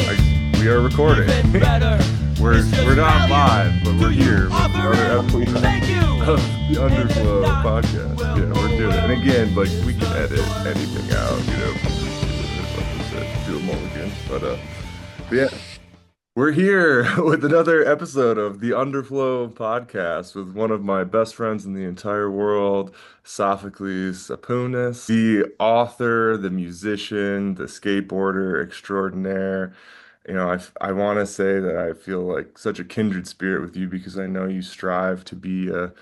We are recording. we're not live, but we're here with another episode of the Underflow Podcast. Yeah, we're doing it. And again, like we can edit anything out, like we said, do a mulligan. But yeah, we're here with another episode of the Underflow Podcast with one of my best friends in the entire world, Sophocles Sapounas, the author, the musician, the skateboarder extraordinaire. I want to say that I feel like such a kindred spirit with you because I know you strive to be a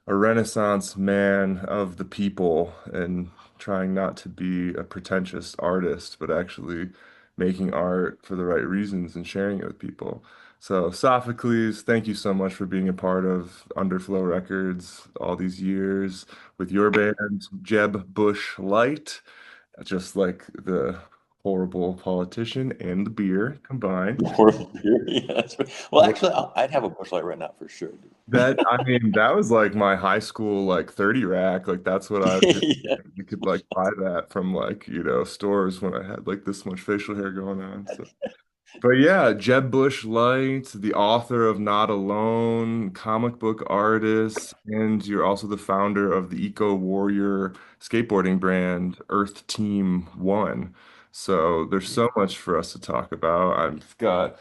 Renaissance man of the people and trying not to be a pretentious artist, but actually making art for the right reasons and sharing it with people. So, Sophocles, thank you so much for being a part of Underflow Records all these years with your band, Jeb Busch Lite, just like the horrible politician and the beer combined. Horrible beer. Yeah, that's right. Well, actually, I'd have a Busch Light right now for sure, I mean, that was like my high school like 30 rack. Like that's what I dude. Yeah. you could like buy that from like, stores when I had like this much facial hair going on. So, but yeah, Jeb Busch Light, the author of Not Alone, comic book artist, and you're also the founder of the Eco Warrior skateboarding brand Earth Team One. So there's so much for us to talk about. I've got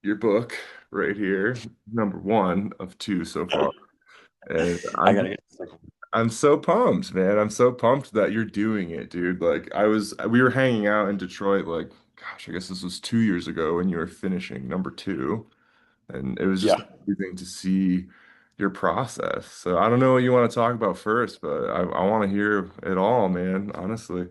your book right here, number one of two so far. And I gotta get this. I'm so pumped, man. I'm so pumped that you're doing it, dude. We were hanging out in Detroit, like, gosh, I guess this was 2 years ago when you were finishing number two. And it was just Yeah. amazing to see your process. So I don't know what you want to talk about first, but I want to hear it all, man, honestly.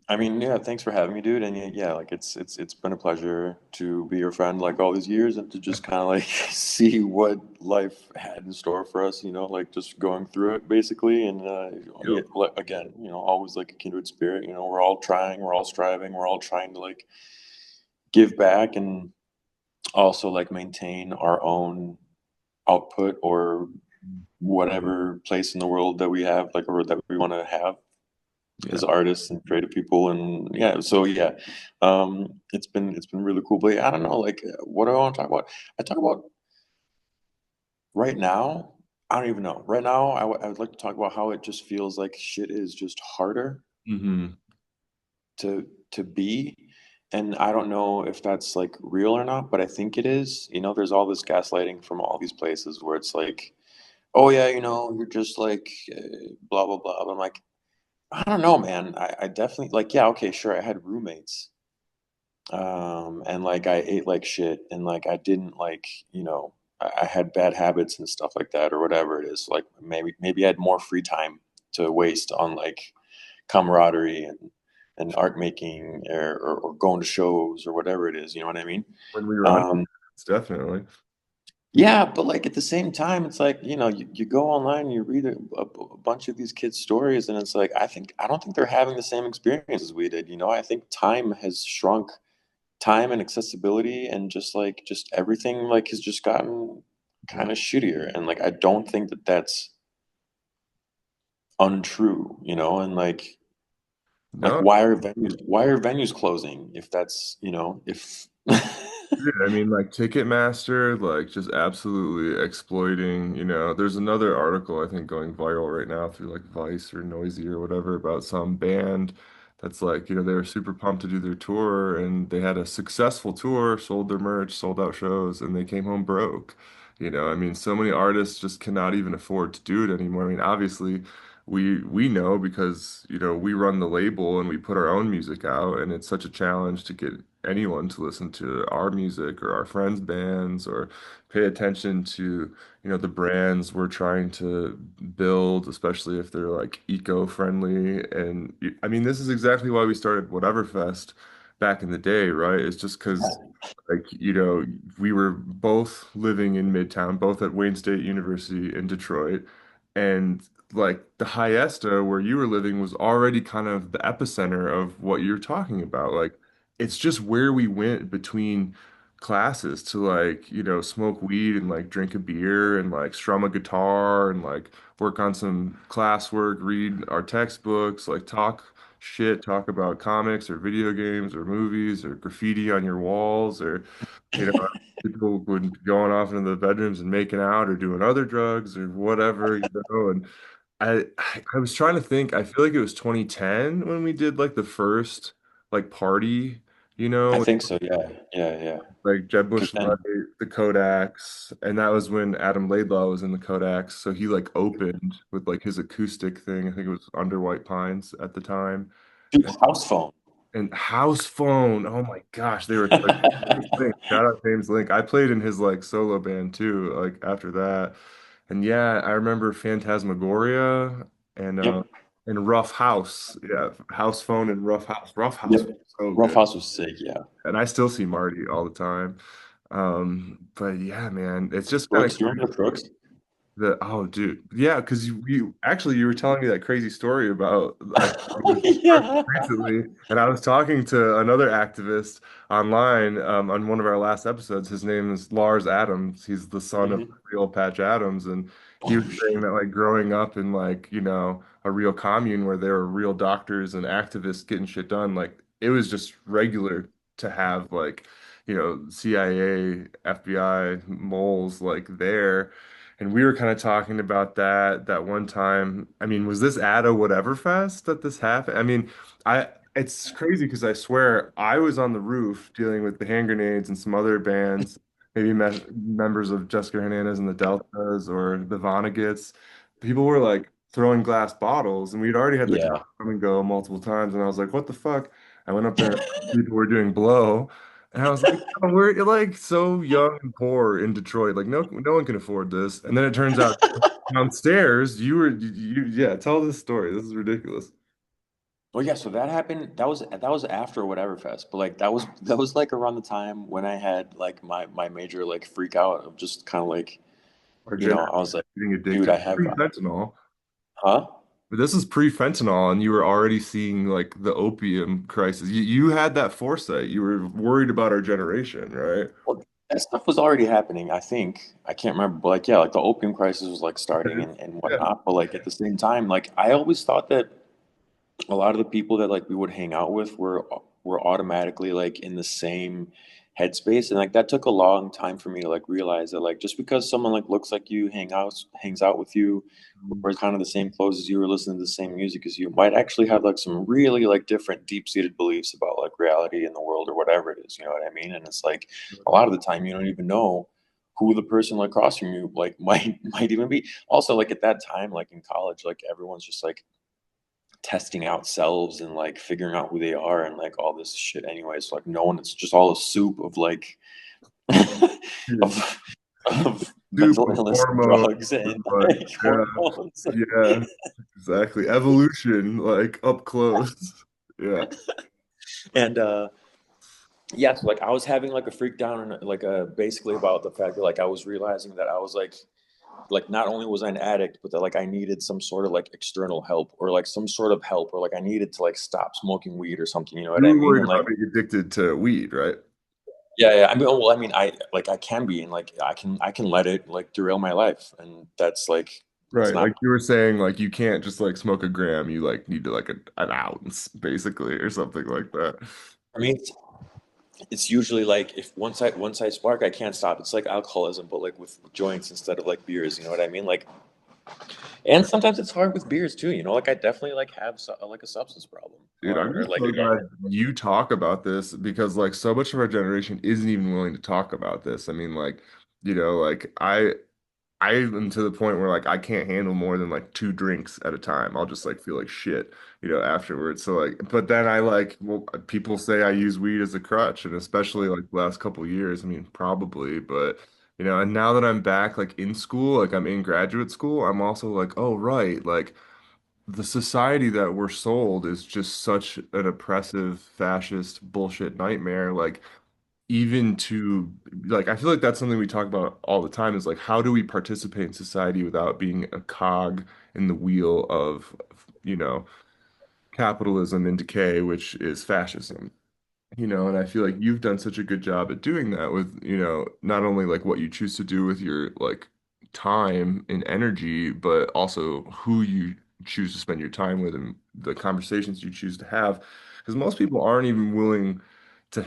I mean, yeah, thanks for having me, dude. And yeah, like it's been a pleasure to be your friend like all these years and to just kind of like see what life had in store for us, like just going through it basically. And yeah, Yep. like, again, always like a kindred spirit. We're all trying, we're all striving, we're all trying to like give back and also like maintain our own output or whatever place in the world that we have, like, or that we want to have Yeah. as artists and creative people. And yeah, so yeah, it's been really cool. But yeah, I don't know, like, what do I want to talk about? I talk about right now. I don't even know. Right now, I would like to talk about how it just feels like shit is just harder Hmm. to be. And I don't know if that's like real or not, but I think it is. There's all this gaslighting from all these places where it's like, oh yeah, you're just like blah blah blah. But I'm like, I don't know, man. I definitely like, yeah, okay, sure. I had roommates, and like I ate like shit, and like I didn't like, I had bad habits and stuff like that, or whatever it is. Like maybe I had more free time to waste on like camaraderie and art making or going to shows or whatever it is. You know what I mean? When we were on, Um, it's definitely. Yeah, but like at the same time, it's like, you go online, you read a bunch of these kids' stories, and it's like, I don't think they're having the same experience as we did. I think time has shrunk, time and accessibility, and just everything like has just gotten kind of shittier. And like, I don't think that that's untrue, and like No. why are venues closing if that's, if Yeah, I mean, like Ticketmaster, like just absolutely exploiting, there's another article I think going viral right now through like Vice or Noisy or whatever about some band that's like, they were super pumped to do their tour and they had a successful tour, sold their merch, sold out shows, and they came home broke. I mean, so many artists just cannot even afford to do it anymore. I mean, obviously, we know because we run the label and we put our own music out and it's such a challenge to get anyone to listen to our music or our friends' bands or pay attention to the brands we're trying to build, especially if they're like eco-friendly. And I mean, this is exactly why we started WhateverFest back in the day, right? It's just because like we were both living in Midtown, both at Wayne State University in Detroit, and like the Hiesta where you were living was already kind of the epicenter of what you're talking about. Like it's just where we went between classes to like, smoke weed and like drink a beer and like strum a guitar and like work on some classwork, read our textbooks, like talk shit, talk about comics or video games or movies or graffiti on your walls or, you know, people would be going off into the bedrooms and making out or doing other drugs or whatever, and I was trying to think. I feel like it was 2010 when we did like the first like party, I with think so. Yeah, yeah, yeah. like Jeb Because Busch then, Lite, the Kodaks, and that was when Adam Laidlaw was in the Kodaks. So he like opened with like his acoustic thing. I think it was Under White Pines at the time. dude, house phone. And House Phone, oh my gosh, they were like James Link. Shout out James Link. I played in his like solo band too, like after that. And yeah, I remember Phantasmagoria and uh Yep, and Rough House. Yeah, House Phone and Rough House. Rough House was yep. so Rough good. House was sick. Yeah. And I still see Marty all the time. But yeah, man, it's just kind of Brooks, do you remember Brooks? oh, dude, yeah, because you actually you were telling me that crazy story about I think it was Yeah. recently, and I was talking to another activist online on one of our last episodes. His name is Lars Adams. He's the son of Hmm. real Patch Adams, and he was Oh saying shit. that like growing up in like a real commune where there were real doctors and activists getting shit done, like it was just regular to have like CIA, FBI moles like there. And we were kind of talking about that one time. I mean, was this at a WhateverFest that this happened? I mean, I it's crazy because I swear I was on the roof dealing with the hand grenades and some other bands, maybe members of Jessica Hernandez and the Deltas or the Vonnegut's. People were like throwing glass bottles, and we'd already had the cops Yeah. come and go multiple times. And I was like, "What the fuck?" I went up there, and people were doing blow. And I was like, oh, we're like so young and poor in Detroit. Like no one can afford this. And then it turns out downstairs yeah, tell this story. This is ridiculous. Well, yeah. So that happened. That was after WhateverFest, but like that was like around the time when I had like my major like freak out of just kind of like, Our generation I was like, getting dude, addicted I have, pre-fentanyl. huh? But this is pre-fentanyl, and you were already seeing like the opium crisis. You had that foresight. You were worried about our generation, right? Well, that stuff was already happening. I think I can't remember, but like yeah, like the opium crisis was like starting and Yeah. whatnot. But like at the same time, like I always thought that a lot of the people that like we would hang out with were automatically like in the same headspace, and like that took a long time for me to like realize that like just because someone like looks like you, hangs out with you, wears kind of the same clothes as you, or listen to the same music as you, might actually have like some really like different deep-seated beliefs about like reality in the world or whatever it is, you know what I mean? And it's like a lot of the time you don't even know who the person like across from you like might even be. Also, like at that time, like in college, like everyone's just like testing out selves and like figuring out who they are and like all this shit anyway. So like no one, it's just all a soup of like Yeah. of of Soup mental of illness and hormones, drugs and like like yeah, hormones. yeah, exactly. Evolution, like up close. Yeah. And yeah, so like I was having like a freak down and like basically about the fact that like I was realizing that I was like not only was I an addict, but that like I needed some sort of like external help or like some sort of help or like I needed to like stop smoking weed or something, you know what You I were mean? worried And about like being addicted to weed, right? yeah, yeah. I mean, well, I mean, I can be, and like I can let it like derail my life, and that's like it's Right. not. Like you were saying, like you can't just like smoke a gram. You like need to like an ounce, basically, or something like that. I mean, it's usually like if once I spark, I can't stop. It's like alcoholism, but like with joints instead of like beers. You know what I mean? Like, and sometimes it's hard with beers too. You know, like I definitely like have like a substance problem, Dude, I'm or just like so glad you talk about this because like so much of our generation isn't even willing to talk about this. I mean, like, like I am to the point where like I can't handle more than like two drinks at a time. I'll just like feel like shit, afterwards. So like, but then I like, well, people say I use weed as a crutch, and especially like the last couple years. I mean, probably, but and now that I'm back like in school, like I'm in graduate school, I'm also like, oh right, like the society that we're sold is just such an oppressive, fascist bullshit nightmare. Like even to like I feel like that's something we talk about all the time is like how do we participate in society without being a cog in the wheel of you know capitalism in decay, which is fascism. And I feel like you've done such a good job at doing that with not only like what you choose to do with your like time and energy, but also who you choose to spend your time with and the conversations you choose to have. Because most people aren't even willing to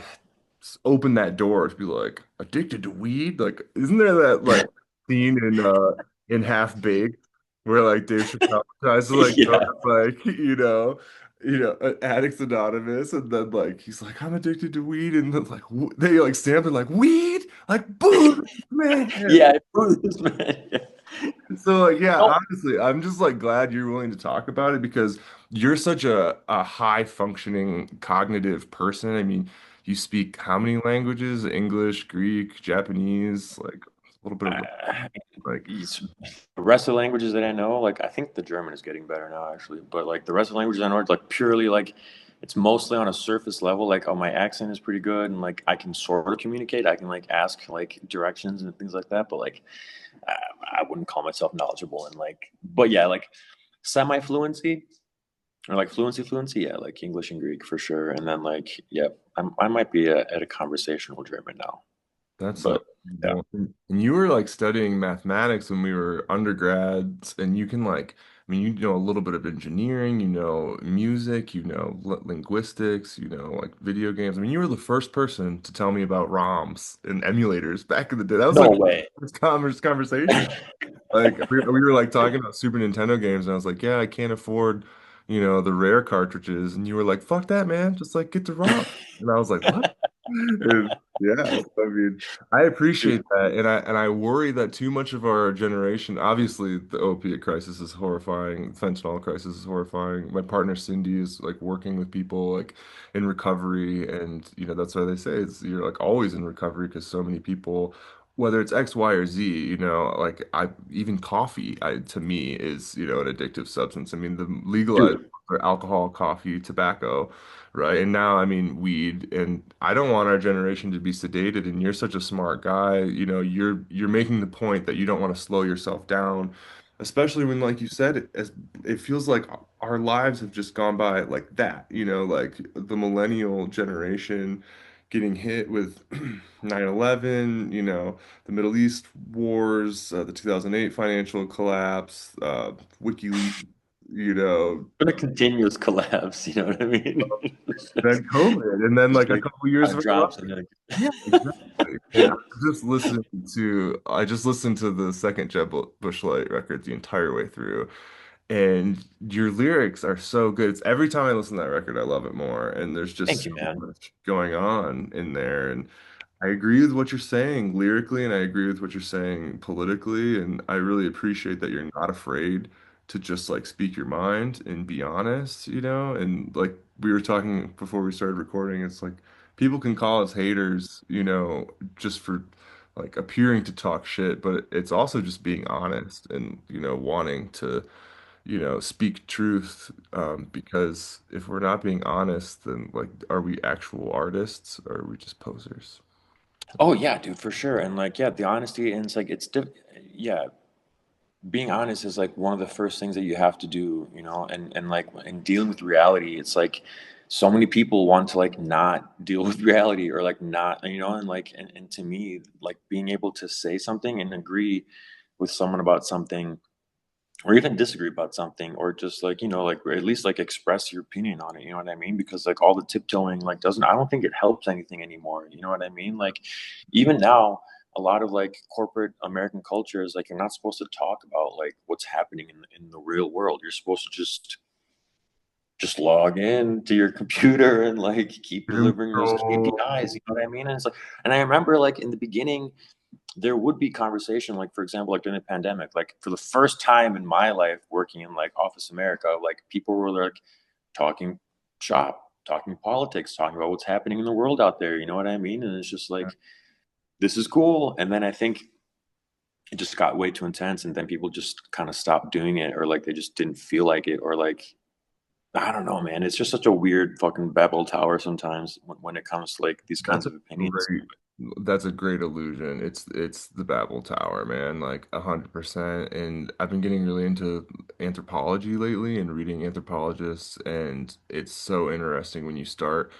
open that door to be like addicted to weed. Like, isn't there that like scene in Half Baked where like Dave Chappelle tries to like go Yeah. to, like Addicts Anonymous, and then like he's like I'm addicted to weed, and then like they like stand there like weed, like boo, man. Yeah, I prove this, man. Yeah. So like yeah, No, honestly, I'm just like glad you're willing to talk about it because you're such a high functioning cognitive person. I mean, you speak how many languages? English, Greek, Japanese, like a little bit of I, like the rest of the languages that I know, like I think the German is getting better now, actually. But like the rest of the languages I know, are like purely like it's mostly on a surface level. Like, oh, my accent is pretty good, and like I can sort of communicate. I can like ask like directions and things like that. But like I, I wouldn't call myself knowledgeable and like. But yeah, like semi fluency or like fluency. Yeah, like English and Greek for sure. And then like yeah, I might be at a conversational German now. that's so But yeah. cool. And you were like studying mathematics when we were undergrads, and you can like, I mean, you know a little bit of engineering, you know music, you know linguistics, you know like video games. I mean, you were the first person to tell me about ROMs and emulators back in the day. That was No like way. this conversation. Like we were like talking about Super Nintendo games, and I was like, yeah, I can't afford, you know, the rare cartridges, and you were like, fuck that, man, just like get the ROM. And I was like, what? Yeah, I mean, I appreciate that, and I worry that too much of our generation, obviously, the opiate crisis is horrifying, fentanyl crisis is horrifying. My partner Cindy is like working with people like in recovery, and you know that's why they say it's you're like always in recovery because so many people, whether it's X, Y, or Z, you know, like I even coffee, to me is you know an addictive substance. I mean, the legalized Dude, are alcohol, coffee, tobacco. Right. And now, I mean, weed, and I don't want our generation to be sedated. And you're such a smart guy. You know, you're making the point that you don't want to slow yourself down, especially when, like you said, it feels like our lives have just gone by like that. You know, like the millennial generation getting hit with 9/11, you know, the Middle East wars, the 2008 financial collapse, WikiLeaks, you know, been a continuous collapse, you know what I mean? then COVID, and then Just like a like couple years of our life. drops and like Yeah, exactly. And I just listened to the second Jeb Busch Lite record the entire way through, and your lyrics are so good. It's every time I listen to that record, I love it more. And there's thank just you, so man. much going on in there, and I agree with what you're saying lyrically, and I agree with what you're saying politically, and I really appreciate that you're not afraid to just like speak your mind and be honest, you know? And like we were talking before we started recording, it's like people can call us haters, you know, just for like appearing to talk shit, but it's also just being honest and, you know, wanting to, you know, speak truth. Because if we're not being honest, then like, are we actual artists or are we just posers? Oh yeah, dude, for sure. And like yeah, the honesty and it's like yeah, being honest is like one of the first things that you have to do, you know, and like in dealing with reality, it's like so many people want to like not deal with reality or like not, you know, and like and to me, like being able to say something and agree with someone about something or even disagree about something or just like you know like or at least like express your opinion on it, you know what I mean, because like all the tiptoeing like doesn't, I don't think it helps anything anymore, you know what I mean, like even now a lot of like corporate American culture is like you're not supposed to talk about like what's happening in the real world, you're supposed to just log in to your computer and like keep Doom delivering those scroll. KPIs, you know what I mean, and it's like and I remember like in the beginning there would be conversation like for example like during the pandemic like for the first time in my life working in like office America like people were like talking shop, talking politics, talking about what's happening in the world out there, you know what I mean, and it's just like this is cool, and then I think it just got way too intense and then people just kind of stopped doing it or like they just didn't feel like it or like I don't know, man, it's just such a weird fucking Babel tower sometimes when it comes to like these kinds That's a of opinions. great that's a great illusion. It's the Babel Tower, man, like 100%. And I've been getting really into anthropology lately and reading anthropologists, and it's so interesting when you start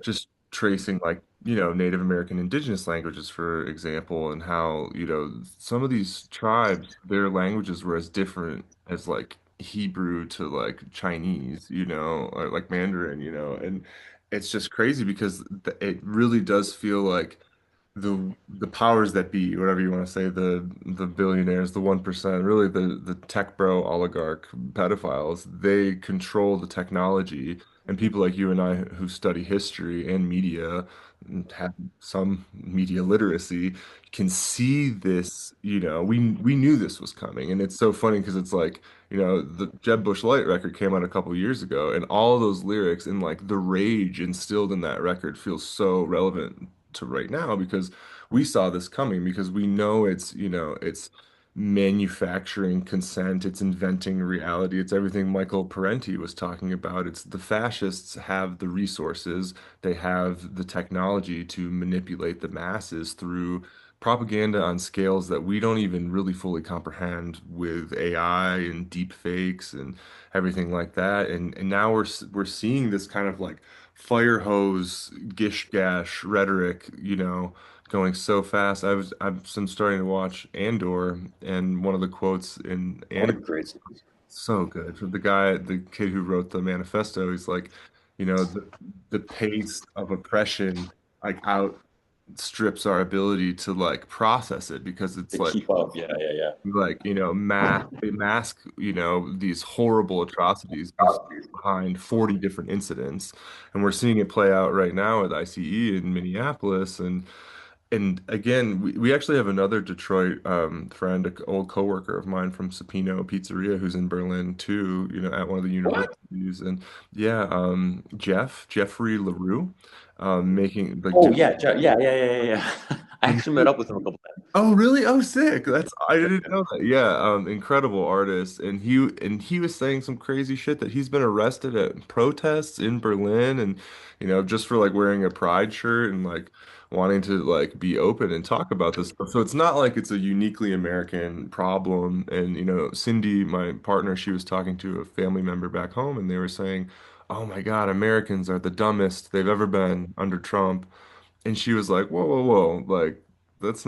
just tracing like, you know, Native American indigenous languages, for example, and how, you know, some of these tribes, their languages were as different as like Hebrew to like Chinese, or like Mandarin, and it's just crazy because it really does feel like the powers that be, whatever you want to say, the billionaires, the 1%, really the tech bro oligarch pedophiles, they control the technology, and people like you and I who study history and media and have some media literacy can see this, we knew this was coming, and it's so funny because it's like, the Jeb Busch Lite record came out a couple years ago, and all of those lyrics and like the rage instilled in that record feels so relevant to right now because we saw this coming because we know it's manufacturing consent, it's inventing reality, it's everything Michael Parenti was talking about. It's the fascists have the resources, they have the technology to manipulate the masses through propaganda on scales that we don't even really fully comprehend with AI and deep fakes and everything like that. And now we're seeing this kind of like fire hose gish gash rhetoric, going so fast. I'm starting to watch Andor, and one of the quotes in What a Andor, great series. so good. From the kid who wrote the manifesto, he's like, the pace of oppression like outstrips our ability to like process it because it's To like keep up. Yeah, yeah, yeah. they mask these horrible atrocities behind 40 different incidents, and we're seeing it play out right now with ICE in Minneapolis. And again, we actually have another Detroit friend, an old coworker of mine from Supino Pizzeria, who's in Berlin too, at one of the What? universities. And yeah, Jeffrey LaRue, making like Oh doing. yeah, yeah, yeah, yeah, yeah, yeah. I actually met up with him a couple times. Oh, really? Oh, sick. I didn't know that. Yeah, incredible artist. And he was saying some crazy shit that he's been arrested at protests in Berlin and just for like wearing a pride shirt and like wanting to like be open and talk about this stuff. So it's not like it's a uniquely American problem. And Cindy, my partner, she was talking to a family member back home and they were saying, "Oh my God, Americans are the dumbest they've ever been under Trump." And she was like, "Whoa, whoa, whoa. Like, that's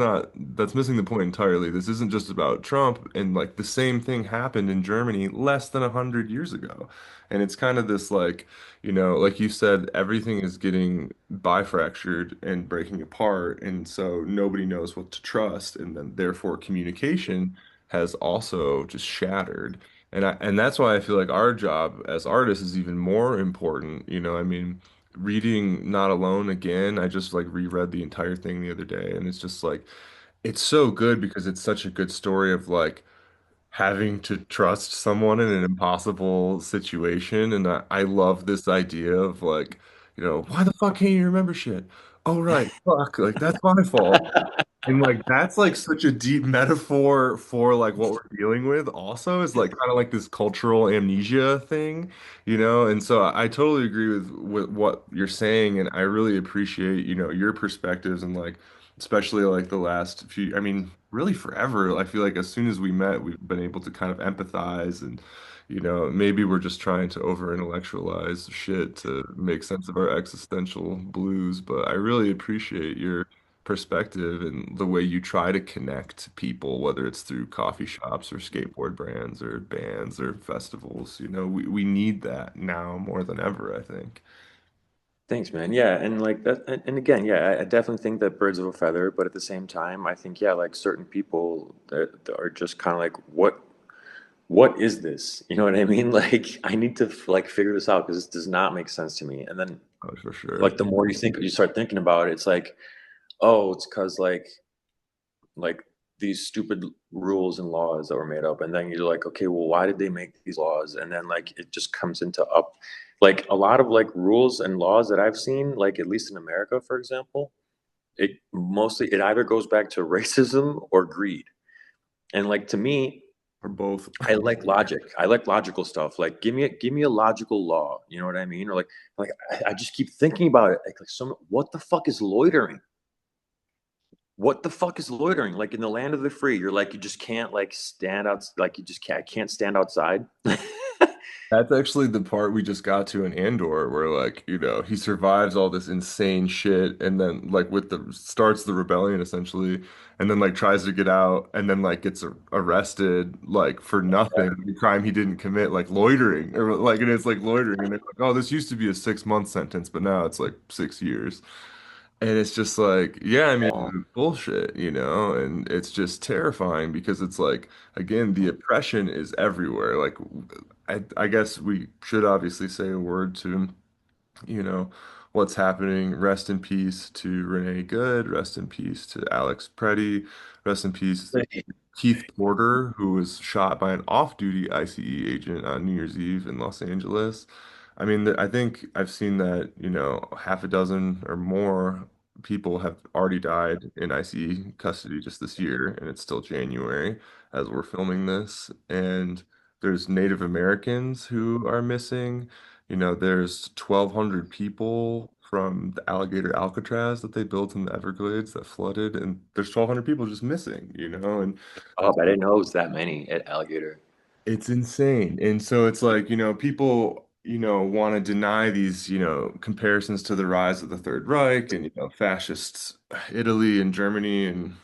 missing the point entirely. This isn't just about Trump." And like the same thing happened in Germany less than 100 years ago. And it's kind of this like, like you said, everything is getting bifractured and breaking apart. And so nobody knows what to trust. And then therefore communication has also just shattered. And that's why I feel like our job as artists is even more important. I mean, reading Not Alone again, I just like reread the entire thing the other day, and it's just like it's so good because it's such a good story of like having to trust someone in an impossible situation. And I love this idea of like, why the fuck can't you remember shit? Oh right, fuck, like that's my fault. And like that's like such a deep metaphor for like what we're dealing with also is like kind of like this cultural amnesia thing, And so I totally agree with what you're saying, and I really appreciate, your perspectives and like especially like the last few, I mean, really forever. I feel like as soon as we met, we've been able to kind of empathize and maybe we're just trying to over intellectualize shit to make sense of our existential blues, but I really appreciate your perspective and the way you try to connect people, whether it's through coffee shops or skateboard brands or bands or festivals. We need that now more than ever, I think. Thanks, man. Yeah, and like that, and again, yeah, I definitely think that birds of a feather, but at the same time, I think yeah, like certain people that are just kind of like, what is this? You know what I mean? Like, I need to like figure this out because this does not make sense to me. And then Oh, for sure. like the more you start thinking about it, it's like, oh, it's because like these stupid rules and laws that were made up, and then you're like, okay, well, why did they make these laws? And then like it just comes into up like a lot of like rules and laws that I've seen, like at least in America, for example, it either goes back to racism or greed. And like to me, Or both. I like logic. I like logical stuff. Like give me a logical law. You know what I mean? Or like I just keep thinking about it. Like some what the fuck is loitering? What the fuck is loitering? Like in the land of the free, you're like you just can't like stand out. Like you just can't. I can't stand outside. That's actually the part we just got to in Andor, where like, he survives all this insane shit and then like with the starts the rebellion essentially, and then like tries to get out and then like gets arrested like for nothing, the crime he didn't commit, like loitering or like and it's like loitering and they're like, oh, this used to be a 6 month sentence, but now it's like 6 years. And it's just like, yeah, I Yeah. mean, bullshit, and it's just terrifying because it's like, again, the oppression is everywhere. Like, I guess we should obviously say a word to, you know, what's happening. Rest in peace to Renee Good. Rest in peace to Alex Preddy. Rest in peace to Keith Porter, who was shot by an off-duty ICE agent on New Year's Eve in Los Angeles. I mean, I think I've seen that, half a dozen or more people have already died in ICE custody just this year, and it's still January as we're filming this. And there's Native Americans who are missing. There's 1,200 people from the alligator Alcatraz that they built in the Everglades that flooded, and there's 1,200 people just missing, and Oh, I didn't know it was that many at Alligator. it's insane. And so it's like, people, want to deny these, comparisons to the rise of the Third Reich and, fascist Italy and Germany. And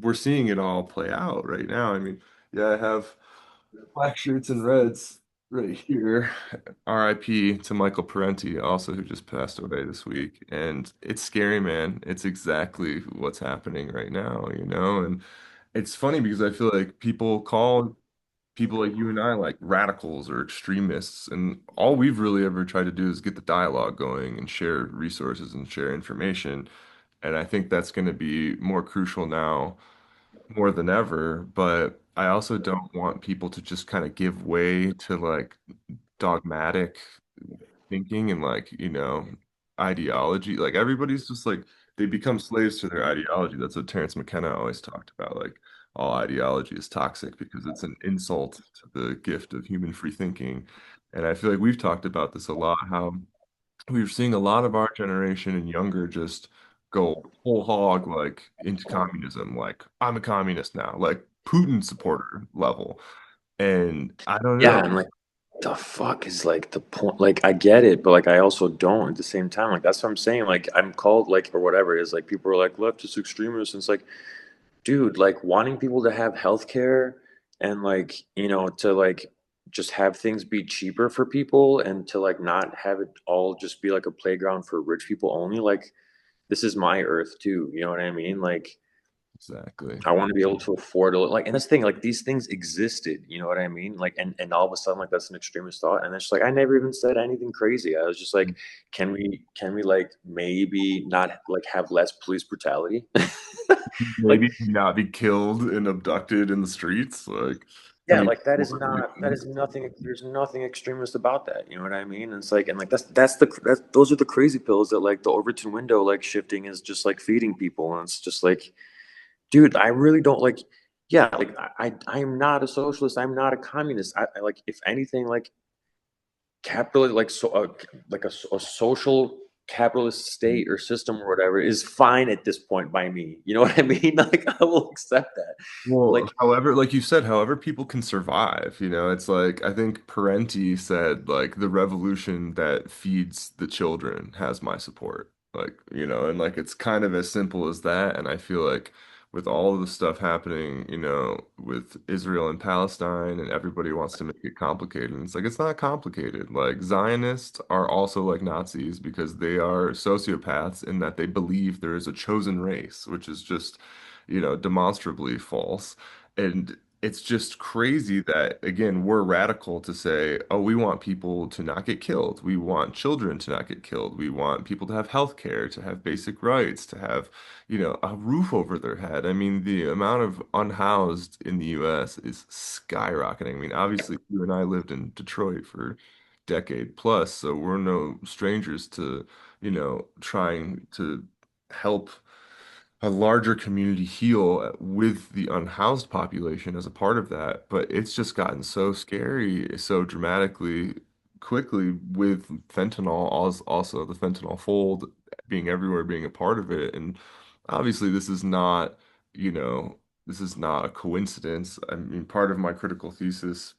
we're seeing it all play out right now. I mean, yeah, I have black shirts and reds right here. RIP to Michael Parenti, also who just passed away this week. And it's scary, man. It's exactly what's happening right now, And it's funny because I feel like people call people like you and I like radicals or extremists, and all we've really ever tried to do is get the dialogue going and share resources and share information. And I think that's going to be more crucial now more than ever, but I also don't want people to just kind of give way to like dogmatic thinking and like, ideology. Like everybody's just like they become slaves to their ideology. That's what Terence McKenna always talked about. Like all ideology is toxic because it's an insult to the gift of human free thinking. And I feel like we've talked about this a lot, how we're seeing a lot of our generation and younger just go whole hog like into communism. Like I'm a communist now, like Putin supporter level. And I don't Yeah, know. I'm like, the fuck is like the point? Like, I get it, but like, I also don't at the same time. Like, that's what I'm saying. Like, I'm called like, or whatever it is. Like, people are like leftist extremists. And it's like, dude, like wanting people to have healthcare and like, to like just have things be cheaper for people and to like not have it all just be like a playground for rich people only. Like, this is my earth too. You know what I mean? Like, Exactly. I want to be able to afford it. Like, and that's the thing, like these things existed, you know what I mean? Like, and all of a sudden, like that's an extremist thought. And it's just like, I never even said anything crazy. I was just like, can we like maybe not like have less police brutality? Like, Maybe not be killed and abducted in the streets. Like, I yeah, mean, like that is nothing, there's nothing extremist about that. You know what I mean? And it's like, and like those are the crazy pills that like the Overton window like shifting is just like feeding people. And it's just like, dude, I really don't like, yeah, like I'm not a socialist. I'm not a communist. I like, if anything, like capitalist, like so, like a social capitalist state or system or whatever is fine at this point by me. You know what I mean? Like I will accept that. well, Like, however, like you said, however people can survive, it's like I think Parenti said, like the revolution that feeds the children has my support. Like, and like it's kind of as simple as that. And I feel like with all of the stuff happening, with Israel and Palestine, and everybody wants to make it complicated. And it's like it's not complicated. Like Zionists are also like Nazis because they are sociopaths in that they believe there is a chosen race, which is just demonstrably false. And it's just crazy that, again, we're radical to say, oh, we want people to not get killed. We want children to not get killed. We want people to have health care, to have basic rights, to have, a roof over their head. I mean, the amount of unhoused in the US is skyrocketing. I mean, obviously, you and I lived in Detroit for decade plus, so we're no strangers to, trying to help a larger community heal with the unhoused population as a part of that. But it's just gotten so scary, so dramatically quickly with fentanyl, also the fentanyl fold being everywhere, being a part of it. And obviously, you know, this is not a coincidence. I mean, part of my critical thesis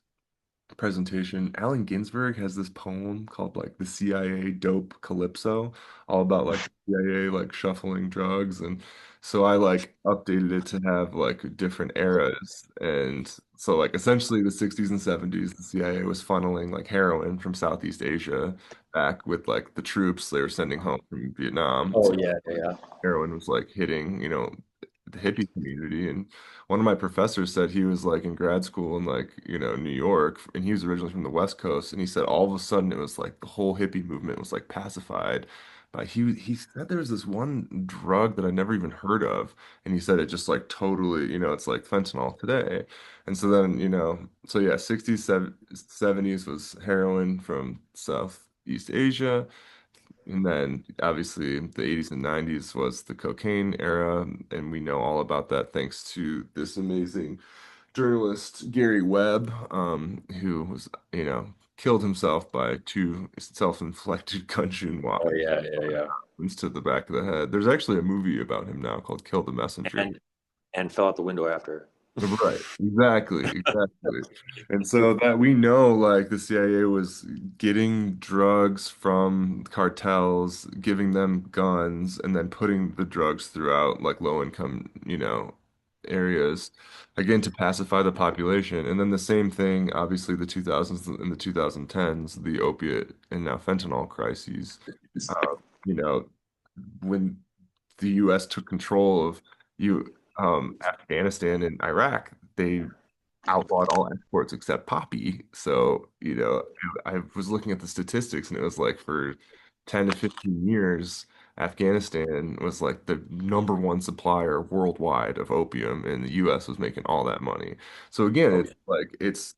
presentation. Allen Ginsberg has this poem called like the CIA Dope Calypso, all about like the CIA like shuffling drugs. And so I like updated it to have like different eras. And so like essentially the 60s and 70s, the CIA was funneling like heroin from Southeast Asia back with like the troops they were sending home from Vietnam. Oh yeah, yeah, yeah. Heroin was like hitting, the hippie community. And one of my professors said he was like in grad school in like, New York, and he was originally from the West Coast. And he said all of a sudden it was like the whole hippie movement was like pacified. But he said there was this one drug that I never even heard of. And he said it just like totally, it's like fentanyl today. And so then, so yeah, 60s, 70s was heroin from Southeast Asia. And then obviously the 80s and 90s was the cocaine era, and we know all about that thanks to this amazing journalist, Gary Webb, who was, killed himself by two self-inflicted gunshot Oh yeah, yeah, yeah. wounds to the back of the head. There's actually a movie about him now called Kill the Messenger. And fell out the window after. Right, exactly, exactly. And so that we know like the CIA was getting drugs from cartels, giving them guns, and then putting the drugs throughout like low income, areas, again to pacify the population. And then the same thing, obviously the 2000s and the 2010s, the opiate and now fentanyl crises. Uh, you know, when the US took control of Afghanistan and Iraq, they outlawed all exports except poppy. So, I was looking at the statistics and it was like for 10 to 15 years, Afghanistan was like the number one supplier worldwide of opium, and the US was making all that money. So again, Oh it's like it's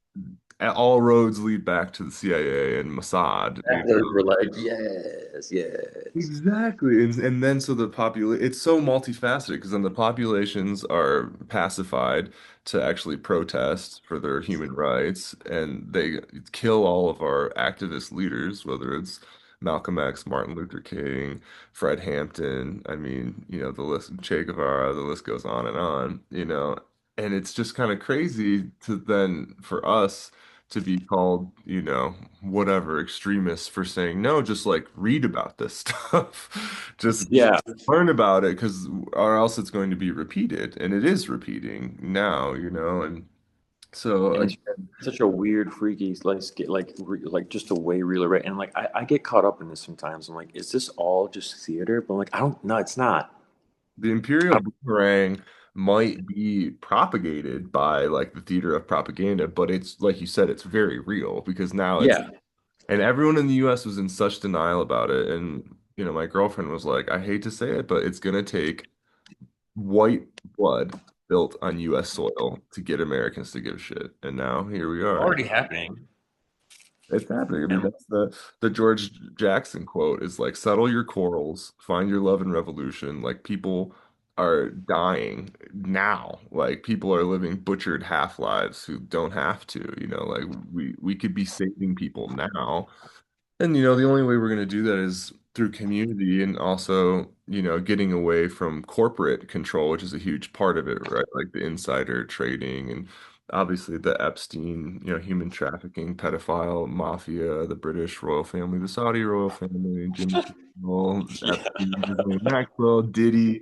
all roads lead back to the CIA and Mossad. yeah. We're like, yes, yes. Exactly. And then so the population, it's so multifaceted because then the populations are pacified to actually protest for their human rights, and they kill all of our activist leaders, whether it's Malcolm X, Martin Luther King, Fred Hampton. I mean, the list, Che Guevara, the list goes on, and it's just kind of crazy to then for us to be called, whatever extremists for saying no, just like read about this stuff. Just Yeah, learn about it because or else it's going to be repeated. And it is repeating now, and so and it's such a weird, freaky, like just a way real, right? And like I get caught up in this sometimes. I'm like, is this all just theater? But I'm like, I don't know, it's not. the imperial boomerang might be propagated by like the theater of propaganda, but it's like you said, it's very real because now it's Yeah, and everyone in the US was in such denial about it. And, my girlfriend was like, I hate to say it, but it's going to take white blood built on US soil to get Americans to give a shit. And now here we are. already happening. It's happening. I mean, And that's the George Jackson quote is like, settle your quarrels, find your love and revolution. Like people are dying now. Like people are living butchered half lives who don't have to, like we could be saving people now. And the only way we're going to do that is through community and also, getting away from corporate control, which is a huge part of it, right? Like the insider trading and obviously the Epstein, human trafficking, pedophile mafia, the British royal family, the Saudi royal family, Jimmy Kimmel, Epstein, Ghislaine Maxwell, Diddy.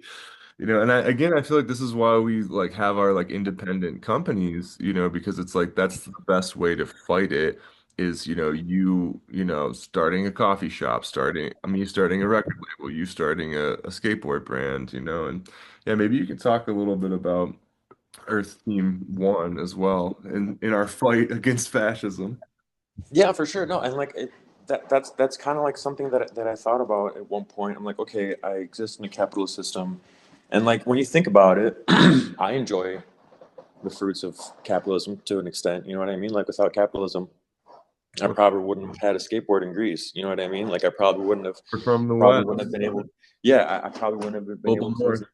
And I feel like this is why we like have our like independent companies, because it's like that's the best way to fight it is, starting a coffee shop, me starting a record label, you starting a skateboard brand, and yeah, maybe you could talk a little bit about Earth Team One as well in our fight against fascism. yeah, for sure. No, and like that's kind of like something that I thought about at one point. I'm like, okay, I exist in a capitalist system, and like when you think about it, I enjoy the fruits of capitalism to an extent. You know what I mean? Like without capitalism, I probably wouldn't have had a skateboard in Greece. You know what I mean? Like I We're from the probably West, wouldn't have been able. Yeah, I probably wouldn't have been global able to North. listen.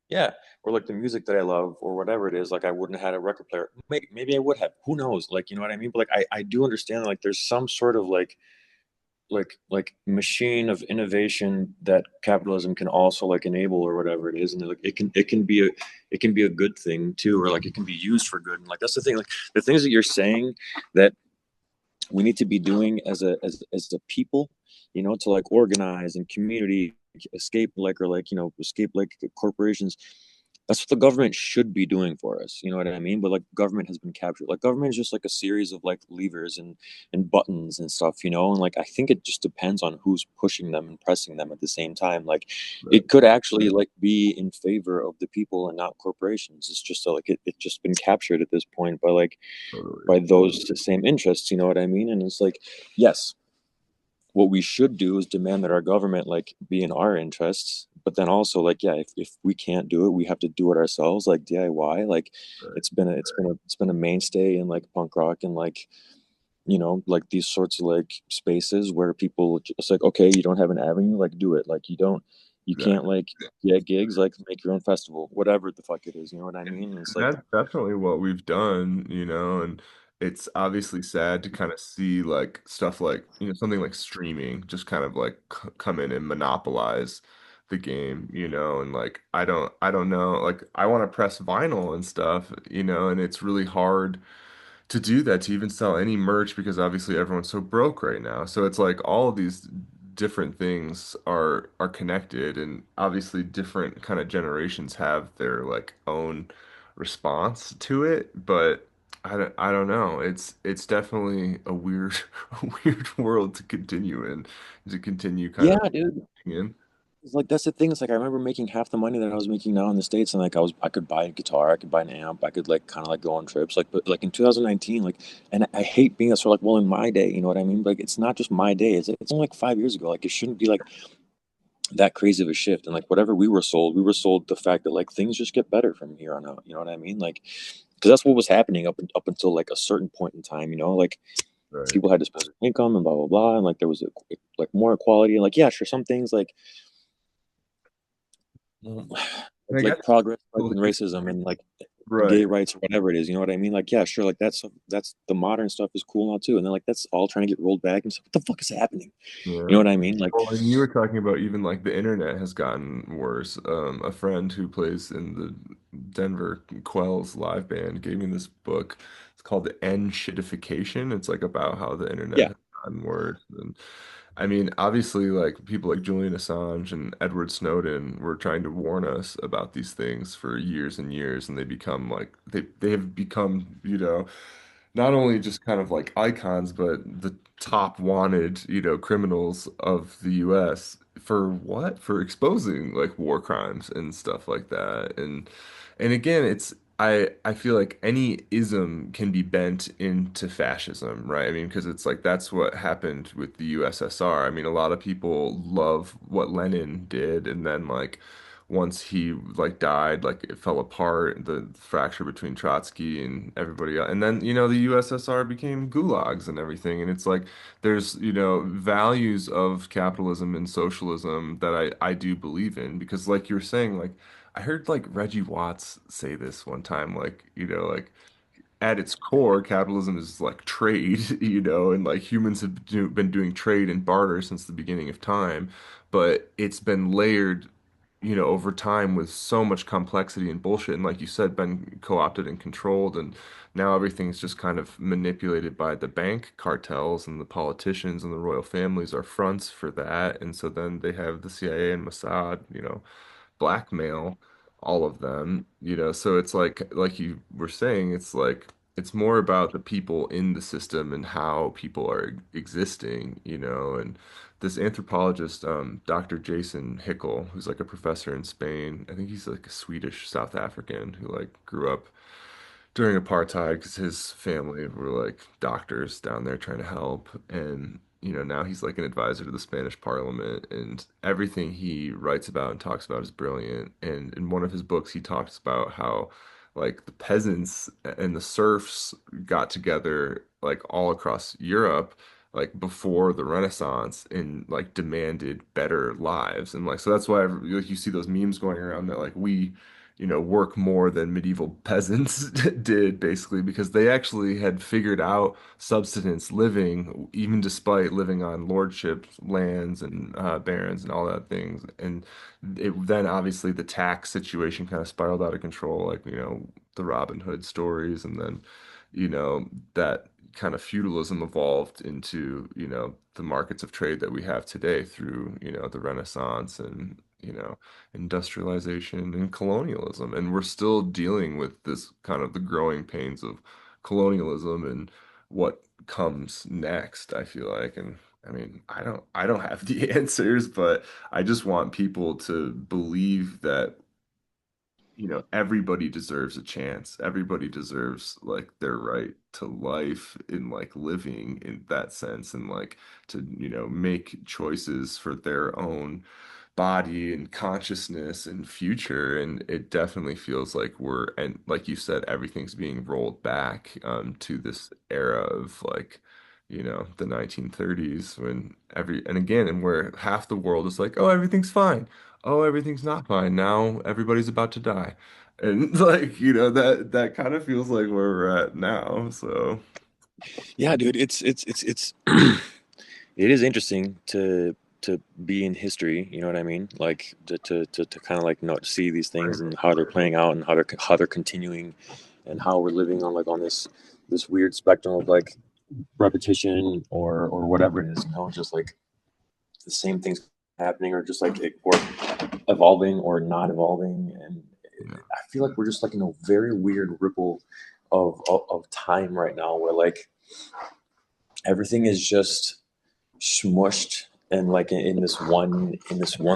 Yeah, or like the music that I love or whatever it is. Like I wouldn't have had a record player. Maybe I would have. Who knows? Like you know what I mean? But like I do understand. Like there's some sort of like machine of innovation that capitalism can also like enable or whatever it is, and like it can be a good thing too, or like it can be used for good. And like that's the thing. Like the things that you're saying that we need to be doing as a people, to like organize and community escape like or like escape like corporations. That's what the government should be doing for us. You know what I mean? But like government has been captured. Like government is just like a series of like levers and buttons and stuff, and like I think it just depends on who's pushing them and pressing them at the same time. Like Right. it could actually like be in favor of the people and not corporations. It's just like it's just been captured at this point Totally. by those same interests, you know what I mean? And it's like, yes, what we should do is demand that our government like be in our interests, but then also like, yeah, if we can't do it, we have to do it ourselves, like DIY. Like Right. it's been a mainstay in like punk rock and like like these sorts of like spaces where people just like, okay, you don't have an avenue, like do it. Like you can't Exactly. like get gigs, like make your own festival, whatever the fuck it is, you know what I And mean? And it's like, that's definitely what we've done, and it's obviously sad to kind of see like stuff like, something like streaming just kind of like come in and monopolize the game, and like I don't know, like I want to press vinyl and stuff, and it's really hard to do that, to even sell any merch, because obviously everyone's so broke right now. So it's like all of these different things are connected, and obviously different kind of generations have their like own response to it, but I don't know. It's definitely a weird a weird world to continue in, to continue kind yeah, of dude. in. It's like that's the thing. It's like I remember making half the money that I was making now in the States, and like I could buy a guitar, I could buy an amp, I could like kind of like go on trips. Like, but like in 2019, like, and I hate being that sort of like, well, in my day, you know what I mean? Like, it's not just my day. It's only like 5 years ago. Like, it shouldn't be like that crazy of a shift. And like whatever we were sold the fact that like things just get better from here on out. You know what I mean? Like, because that's what was happening up until like a certain point in time. Like Right. people had disposable income and blah blah blah, and like there was like more equality and like yeah, sure, some things like Well, and I it's guess like progress like people in here, racism and like right. gay rights or whatever it is, you know what I mean? Like, yeah, sure, like that's the modern stuff is cool now too. And then like that's all trying to get rolled back and stuff. What the fuck is happening? You know Yeah. what I mean? Like, Well, and you were talking about even like the internet has gotten worse. A friend who plays in the Denver Quells live band gave me this book. It's called The End Shitification. It's like about how the internet yeah, has gotten worse. And I mean, obviously, like people like Julian Assange and Edward Snowden were trying to warn us about these things for years and years, and they become like they have become, not only just kind of like icons, but the top wanted, criminals of the US for what? For exposing like war crimes and stuff like that. And again, I feel like any ism can be bent into fascism, right? I mean, because it's like that's what happened with the USSR. I mean, a lot of people love what Lenin did, and then like once he like died, like it fell apart, the fracture between Trotsky and everybody else. And then, the USSR became gulags and everything. And it's like there's, values of capitalism and socialism that I do believe in, because like you're saying, like I heard like Reggie Watts say this one time, like, like at its core, capitalism is like trade, and like humans have been doing trade and barter since the beginning of time, but it's been layered, over time with so much complexity and bullshit, and like you said, been co-opted and controlled, and now everything's just kind of manipulated by the bank cartels, and the politicians and the royal families are fronts for that, and so then they have the CIA and Mossad, blackmail all of them, so it's like you were saying, it's like it's more about the people in the system and how people are existing, and this anthropologist, Dr. Jason Hickel, who's like a professor in Spain. I think he's like a Swedish South African who like grew up during apartheid because his family were like doctors down there trying to help. And, now he's like an advisor to the Spanish Parliament, and everything he writes about and talks about is brilliant. And in one of his books, he talks about how like the peasants and the serfs got together like all across Europe like before the Renaissance and like demanded better lives. And like so that's why like you see those memes going around that like we, work more than medieval peasants did, basically, because they actually had figured out subsistence living, even despite living on lordship lands and barons and all that things. And then obviously the tax situation kind of spiraled out of control, like, the Robin Hood stories, and then, that kind of feudalism evolved into, the markets of trade that we have today through, the Renaissance and, industrialization and colonialism. And we're still dealing with this kind of the growing pains of colonialism and what comes next, I feel like. And I mean, I don't have the answers, but I just want people to believe that everybody deserves a chance. Everybody deserves like their right to life in like living in that sense and like to, make choices for their own body and consciousness and future. And it definitely feels like and like you said, everything's being rolled back to this era of like, the 1930s when and again, and where half the world is like, oh, everything's fine. Oh, everything's not fine. Now everybody's about to die. And like, that kind of feels like where we're at now. So, Yeah, dude, it's it is interesting to be in history, you know what I mean? Like to kind of like not see these things and how they're playing out and how they're continuing and how we're living on like on this weird spectrum of like repetition or whatever it is, just like the same things happening or just like or evolving or not evolving. And yeah, I feel like we're just like in a very weird ripple of time right now where like everything is just smushed and like in this one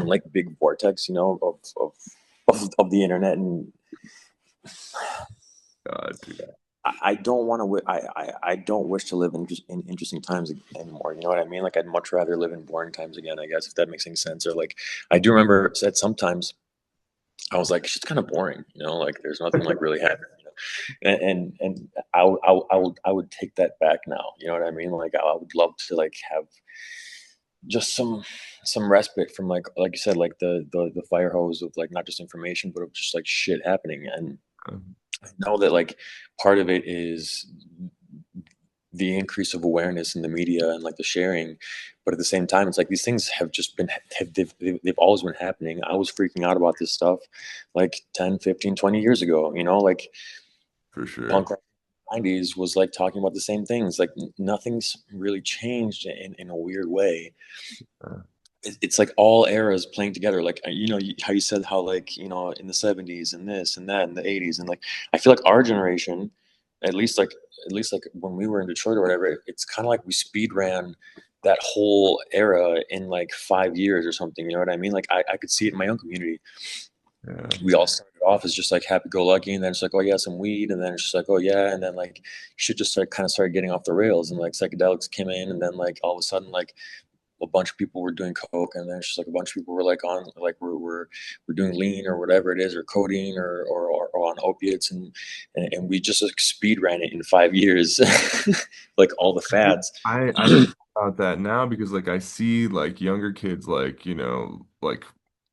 like big vortex, of the internet. And God, dude. I don't want to. I don't wish to live in interesting times anymore. You know what I mean? Like I'd much rather live in boring times again. I guess if that makes any sense. Or like I do remember at sometimes I was like, shit's kind of boring. Like there's nothing like really happening. And I would take that back now. You know what I mean? Like I would love to like have just some respite from like you said, like the fire hose of like not just information, but of just like shit happening. And I know that like part of it is the increase of awareness in the media and like the sharing, but at the same time it's like these things have just been they've always been happening. I was freaking out about this stuff like 10, 15, 20 years ago, like For sure. punk rock in the 90s was like talking about the same things. Like nothing's really changed in a weird way. Uh, It's like all eras playing together. Like how you said how like in the 70s and this and that in the 80s. And like I feel like our generation, at least like when we were in Detroit or whatever, it's kind of like we speed ran that whole era in like 5 years or something. You know what I mean? Like I could see it in my own community. yeah. We all started off as just like happy go lucky, and then it's like, oh yeah, some weed, and then it's just like, oh yeah, and then like shit just started getting off the rails, and like psychedelics came in, and then like all of a sudden like a bunch of people were doing coke, and then it's just like a bunch of people were like on like we're doing lean or whatever it is, or codeine or on opiates, and we just like speed ran it in 5 years, like all the fads. I think about that now because like I see like younger kids like, like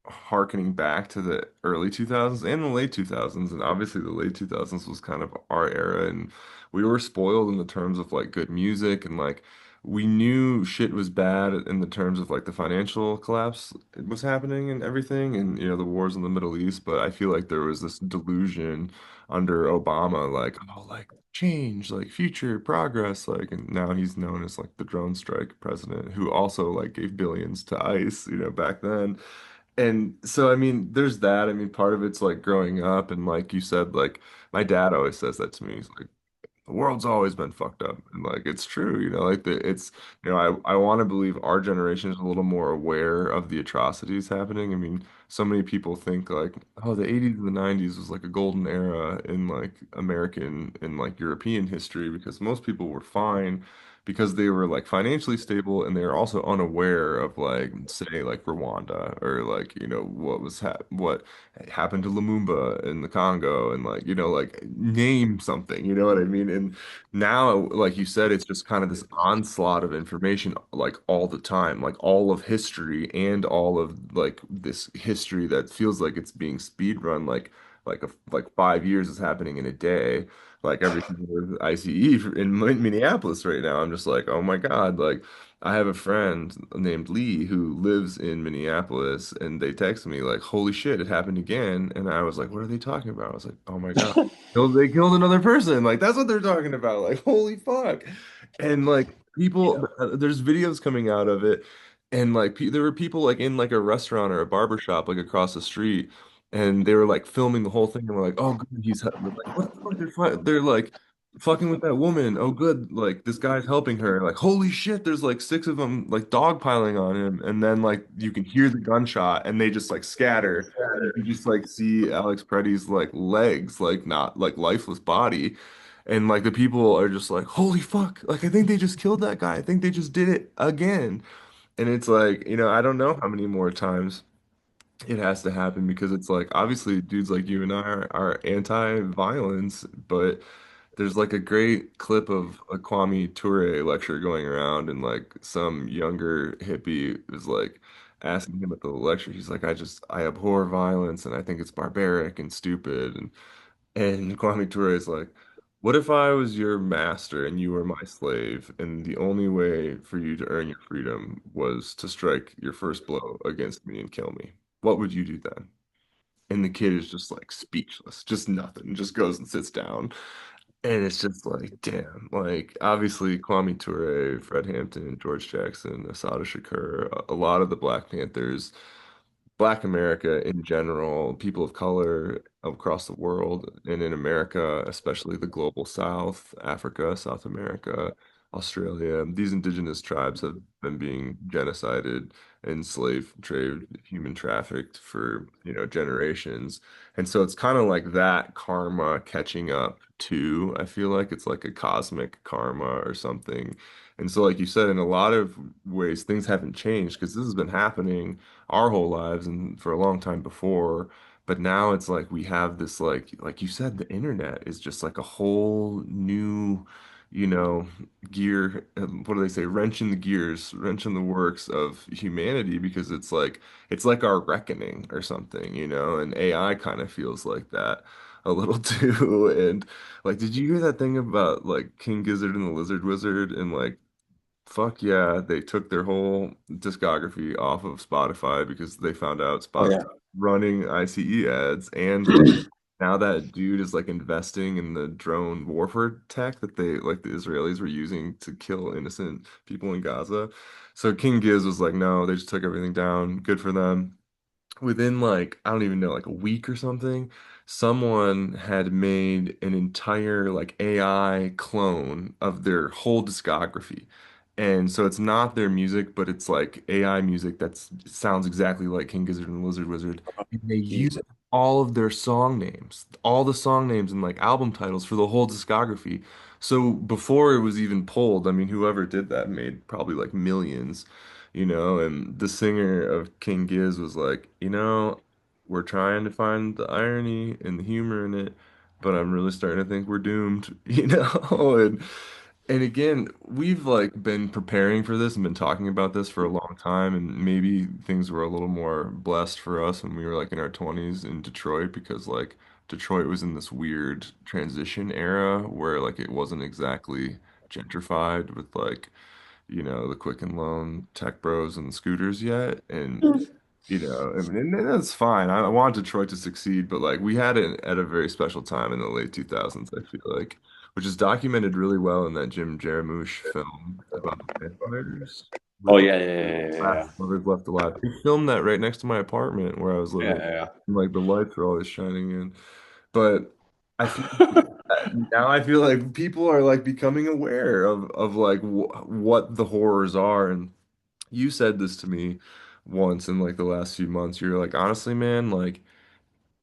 harkening back to the early 2000s and the late 2000s, and obviously the late 2000s was kind of our era, and we were spoiled in the terms of like good music, and like we knew shit was bad in the terms of like the financial collapse was happening and everything, and the wars in the Middle East. But I feel like there was this delusion under Obama, like, oh, like change, like future progress, like, and now he's known as like the drone strike president, who also like gave billions to ICE, back then. And so, I mean, there's that. I mean, part of it's like growing up, and like you said, like my dad always says that to me. He's like, the world's always been fucked up, and like it's true, like it's I want to believe our generation is a little more aware of the atrocities happening. I mean, so many people think like, oh, the 80s and the 90s was like a golden era in like American and like European history because most people were fine because they were like financially stable, and they were also unaware of like say like Rwanda or like what happened to Lumumba in the Congo, and like like name something, you know what I mean? And now, like you said, it's just kind of this onslaught of information like all the time, like all of history and all of like this history that feels like it's being speed run, like 5 years is happening in a day. Like everything with ICE in Minneapolis right now, I'm just like, oh my God, like I have a friend named Lee who lives in Minneapolis, and they texted me like, "Holy shit, it happened again!" And I was like, "What are they talking about?" I was like, "Oh my God, they killed another person!" Like that's what they're talking about. Like, holy fuck! And like You people, know. there's videos coming out of it, and like there were people like in like a restaurant or a barber shop like across the street, and they were like filming the whole thing, and we're like, oh, good, they're like, what the fuck? They're like fucking with that woman. Oh, good, like this guy's helping her. Like, holy shit, there's like six of them like dogpiling on him, and then like you can hear the gunshot, and they just like scatter. And you can just like see Alex Preddy's like legs, like not like lifeless body. And like the people are just like, holy fuck, like I think they just killed that guy. I think they just did it again. And it's like, I don't know how many more times it has to happen because it's like obviously dudes like you and I are anti-violence, but there's like a great clip of a Kwame Ture lecture going around and like some younger hippie is like asking him at the lecture, he's like, I abhor violence and I think it's barbaric and stupid. And Kwame Ture is like, what if I was your master and you were my slave, and the only way for you to earn your freedom was to strike your first blow against me and kill me? What would you do then? And the kid is just like speechless, just nothing, just goes and sits down. And it's just like, damn, like obviously Kwame Ture, Fred Hampton, George Jackson, Assata Shakur, a lot of the Black Panthers, Black America in general, people of color across the world, and in America, especially the global South, Africa, South America, Australia, these indigenous tribes have been being genocided, enslaved, traded, human trafficked for, generations. And so it's kind of like that karma catching up too. I feel like it's like a cosmic karma or something. And so, like you said, in a lot of ways, things haven't changed because this has been happening our whole lives and for a long time before. But now it's like we have this like you said, the internet is just like a whole new, you know, gear. What do they say? Wrench in the gears, wrench in the works of humanity because it's like our reckoning or something, and AI kind of feels like that a little too. And like, did you hear that thing about like King Gizzard and the Lizard Wizard and like fuck yeah, they took their whole discography off of Spotify because they found out Oh Spotify yeah. running ICE ads and like now that dude is like investing in the drone warfare tech that they like the Israelis were using to kill innocent people in Gaza. So King Giz was like, no, they just took everything down. Good for them. Within like I don't even know like a week or something, someone had made an entire like AI clone of their whole discography. And so it's not their music, but it's like AI music that sounds exactly like King Gizzard and the Lizard Wizard. And they use Jesus. all of their song names, all the song names and like album titles for the whole discography. So before it was even pulled, I mean, whoever did that made probably like millions, and the singer of King Giz was like, we're trying to find the irony and the humor in it, but I'm really starting to think we're doomed, and again, we've like been preparing for this and been talking about this for a long time, and maybe things were a little more blessed for us when we were like in our 20s in Detroit because like Detroit was in this weird transition era where like it wasn't exactly gentrified with like the Quicken Loan tech bros and scooters yet. And, I mean, and that's fine. I want Detroit to succeed, but like we had it at a very special time in the late 2000s, I feel like, which is documented really well in that Jim Jarmusch film about the vampires Oh with yeah, yeah, yeah, yeah, Last yeah, Brothers Left Alive. They filmed that right next to my apartment where I was yeah, living. yeah, And, like the lights were always shining in. But I feel yeah. now I feel like people are like becoming aware of like what the horrors are. And you said this to me once in like the last few months. You're like, honestly, man, like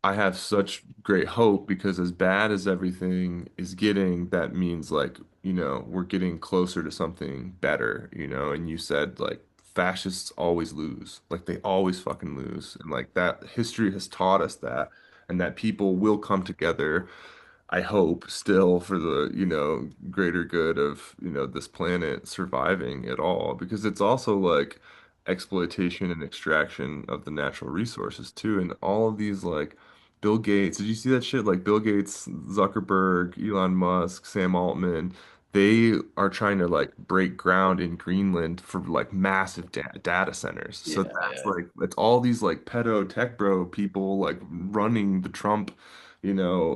I have such great hope because as bad as everything is getting, that means like, we're getting closer to something better, and you said like fascists always lose. Like they always fucking lose. And like that history has taught us that and that people will come together I hope still for the, greater good of, this planet surviving at all because it's also like exploitation and extraction of the natural resources too. And all of these like Bill Gates, did you see that shit? Like Bill Gates, Zuckerberg, Elon Musk, Sam Altman, they are trying to like break ground in Greenland for like massive data centers. So Yeah, that's yeah. like it's all these like pedo tech bro people like running the Trump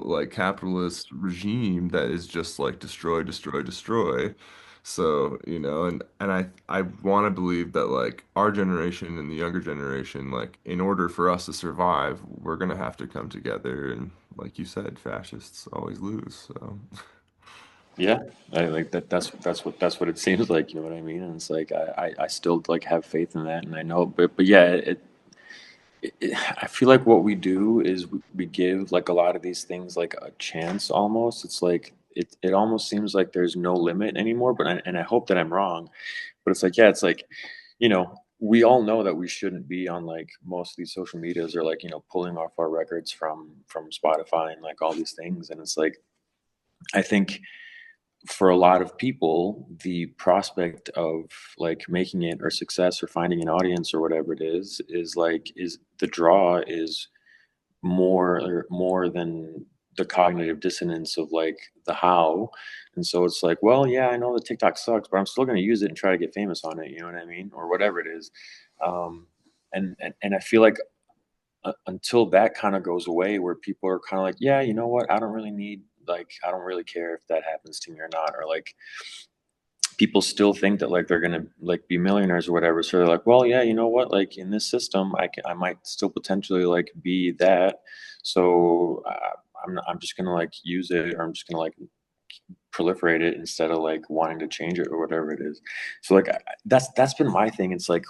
like capitalist regime that is just like destroy, destroy, destroy. So, and I want to believe that like our generation and the younger generation, like in order for us to survive, we're gonna have to come together. And like you said, fascists always lose. So, Yeah, I like that. That's what it seems like. You know what I mean? And it's like I still like have faith in that, and I know, but yeah, I feel like what we do is we give like a lot of these things like a chance almost. It's like it almost seems like there's no limit anymore. And I hope that I'm wrong. But it's like yeah, it's like we all know that we shouldn't be on like most of these social medias or like pulling off our records from Spotify and like all these things. And it's like I think for a lot of people, the prospect of like making it or success or finding an audience or whatever it is the draw is more than the cognitive dissonance of like the how. And so it's like, well, yeah, I know that TikTok sucks, but I'm still going to use it and try to get famous on it. You know what I mean? Or whatever it is. And I feel like until that kind of goes away where people are kind of like, yeah, you know what, I don't really care if that happens to me or not, or like people still think that like they're gonna like be millionaires or whatever, so they're like, well, yeah, you know what, like in this system I might still potentially like be that, so I'm just gonna like use it, or I'm just gonna like proliferate it instead of like wanting to change it or whatever it is. So like that's been my thing. It's like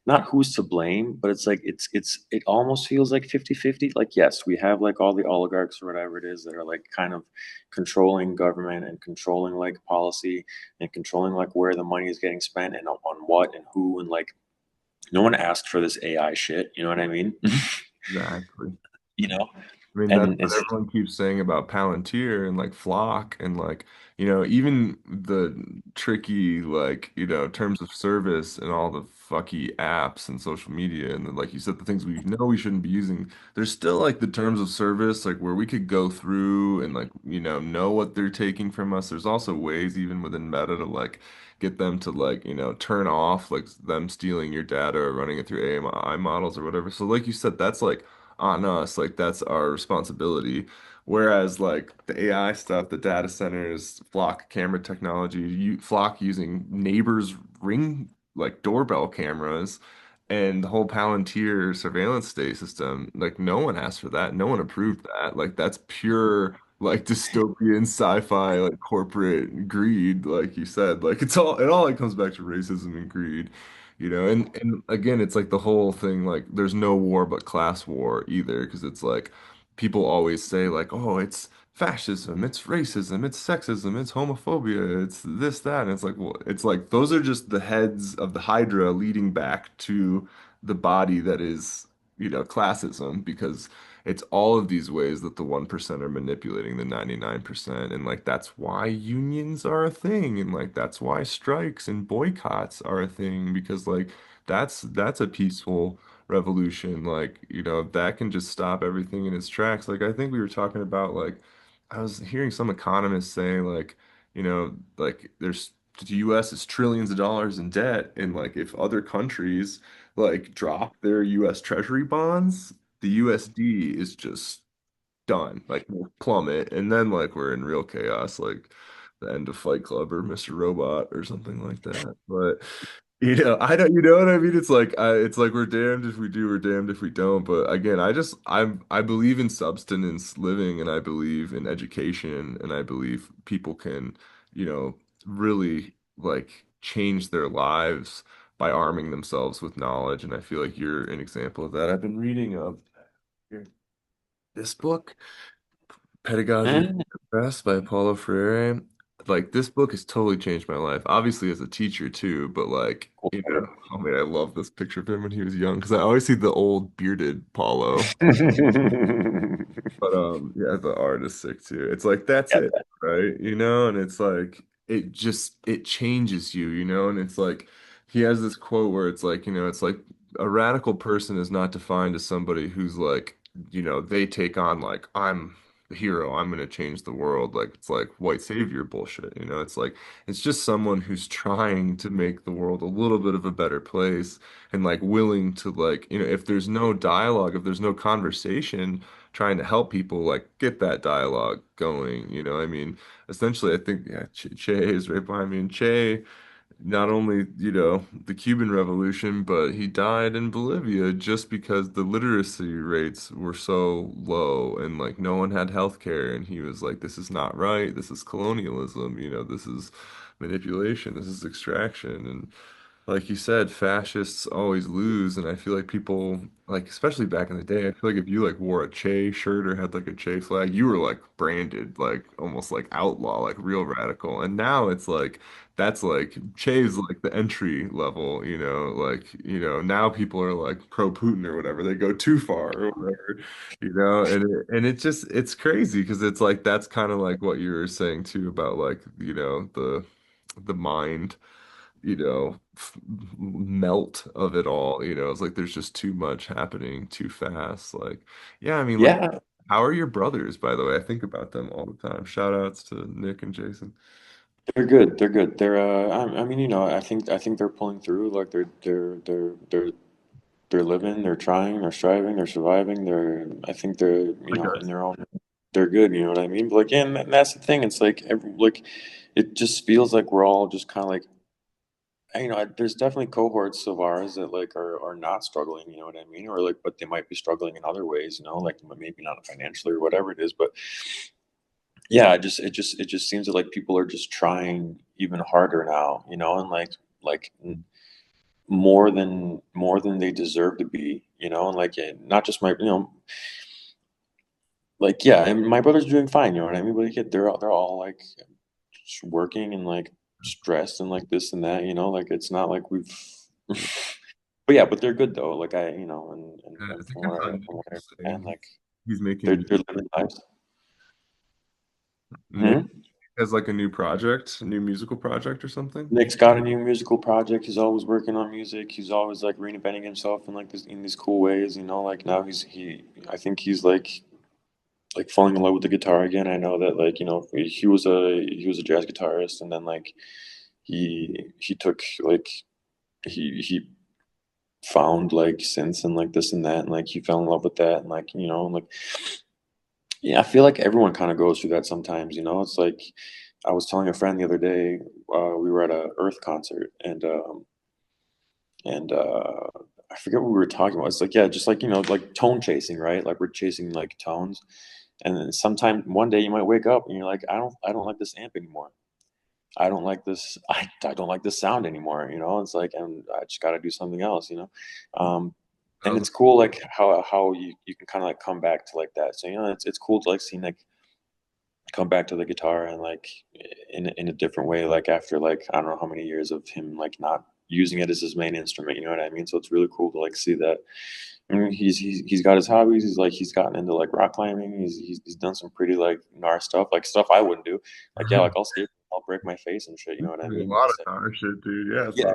not who's to blame, but it's like it almost feels like 50-50. Like yes, we have like all the oligarchs or whatever it is that are like kind of controlling government and controlling like policy and controlling like where the money is getting spent and on what and who, and like no one asked for this AI shit, you know what I mean? exactly. you know I mean, that's and what it's everyone keeps saying about Palantir and like Flock and like, even the tricky like, terms of service and all the fucky apps and social media and then, like you said, the things we know we shouldn't be using. There's still like the terms of service, like where we could go through and like, know what they're taking from us. There's also ways even within Meta to like get them to like, turn off like them stealing your data or running it through AI models or whatever. So like you said, that's like on us. Like that's our responsibility. Whereas like the AI stuff, the data centers, Flock camera technology, Flock using neighbors' ring like doorbell cameras and the whole Palantir surveillance state system, like no one asked for that. No one approved that. Like that's pure like dystopian sci-fi like corporate greed, like you said. Like it all like comes back to racism and greed. And again, it's like the whole thing, like there's no war but class war either, because it's like people always say like, oh, it's fascism, it's racism, it's sexism, it's homophobia, it's this, that. And it's like, well, it's like those are just the heads of the Hydra leading back to the body that is, classism, because it's all of these ways that the 1% are manipulating the 99%. And like that's why unions are a thing. And like that's why strikes and boycotts are a thing. Because like that's a peaceful revolution. Like, that can just stop everything in its tracks. Like I think we were talking about like I was hearing some economists saying like, like the US is trillions of dollars in debt. And like if other countries like drop their US Treasury bonds, the USD is just done, like will plummet, and then like we're in real chaos, like the end of Fight Club or Mr. Robot or something like that. But I don't, you know what I mean? It's like we're damned if we do, we're damned if we don't. But again, I believe in subsistence living, and I believe in education, and I believe people can, really like change their lives by arming themselves with knowledge. And I feel like you're an example of that. I've been reading here, this book, Pedagogy eh, Press by Paulo Freire. Like this book has totally changed my life. Obviously as a teacher too, but like, oh man, I love this picture of him when he was young because I always see the old bearded Paulo. But yeah, the art is sick too. It's like that's yeah, it, right? And it's like it changes you, and it's like he has this quote where it's like, it's like a radical person is not defined as somebody who's like, they take on like I'm the hero, I'm gonna change the world. Like it's like white savior bullshit, It's like it's just someone who's trying to make the world a little bit of a better place and like willing to like, if there's no dialogue, if there's no conversation, trying to help people like get that dialogue going, you know. I mean, essentially, I think yeah, Che is right behind me, and Che not only, you know, the Cuban Revolution, but he died in Bolivia just because the literacy rates were so low and like no one had health care. And he was like, this is not right. This is colonialism, you know, this is manipulation, this is extraction. And like you said, fascists always lose, and I feel like people, like especially back in the day, I feel like if you like wore a Che shirt or had like a Che flag, you were like branded like almost like outlaw, like real radical. And now it's like that's like Che's like the entry level, you know, like you know now people are like pro Putin or whatever, they go too far or whatever, you know, and it just it's crazy because it's like that's kind of like what you were saying too about like you know the mind you know, melt of it all. You know, it's like there's just too much happening too fast. Like, yeah, I mean, like, Yeah, how are your brothers, by the way? I think about them all the time. Shout outs to Nick and Jason. they're good. They're good. I mean, I think they're pulling through. Like they're living. They're trying. They're striving. They're surviving. I think they're, Like in us. their own. They're good. You know what I mean? But like, yeah, and that's the thing. It's like, it just feels like we're all just kind of like, there's definitely cohorts of ours that like are not struggling. You know what I mean? Or like, but they might be struggling in other ways. Like maybe not financially or whatever it is, but yeah, it just seems that like people are just trying even harder now, and like more than they deserve to be, and like not just my, like yeah, and my brother's doing fine, you know what I mean? But yeah, they're all like just working and like stressed and like this and that, like it's not like we've but yeah, but they're good though. Like and I think from I what saw I Nick from what I was saying understand, like he's they're making they're living lives. Nick Hmm? has like a new project, a new musical project or something. Nick's got a new musical project. He's always working on music. He's always like reinventing himself in like this in these cool ways, Like now I think he's like falling in love with the guitar again. I know that like he was a jazz guitarist, and then like he took like he found like synths and like this and that, and like he fell in love with that, and like and like yeah, I feel like everyone kind of goes through that sometimes. It's like I was telling a friend the other day, we were at a Earth concert, and I forget what we were talking about. It's like, yeah, just like like tone chasing, right? Like we're chasing like tones, and then sometime one day you might wake up and you're like, I don't like this amp anymore. I don't like this. I don't like this sound anymore. It's like, and I just got to do something else. Um, I and was it's cool like how you can kind of like come back to like that. So it's cool to like see Nick come back to the guitar and like in a different way, like after like I don't know how many years of him like not using it as his main instrument, you know what I mean? So it's really cool to like see that. I mean, he's got his hobbies. He's gotten into like rock climbing. He's done some pretty like gnar stuff, like stuff I wouldn't do. Like yeah, like I'll skate, I'll break my face and shit. You know what I a mean? But lot of it's like time shit, dude. Yeah, it's yeah,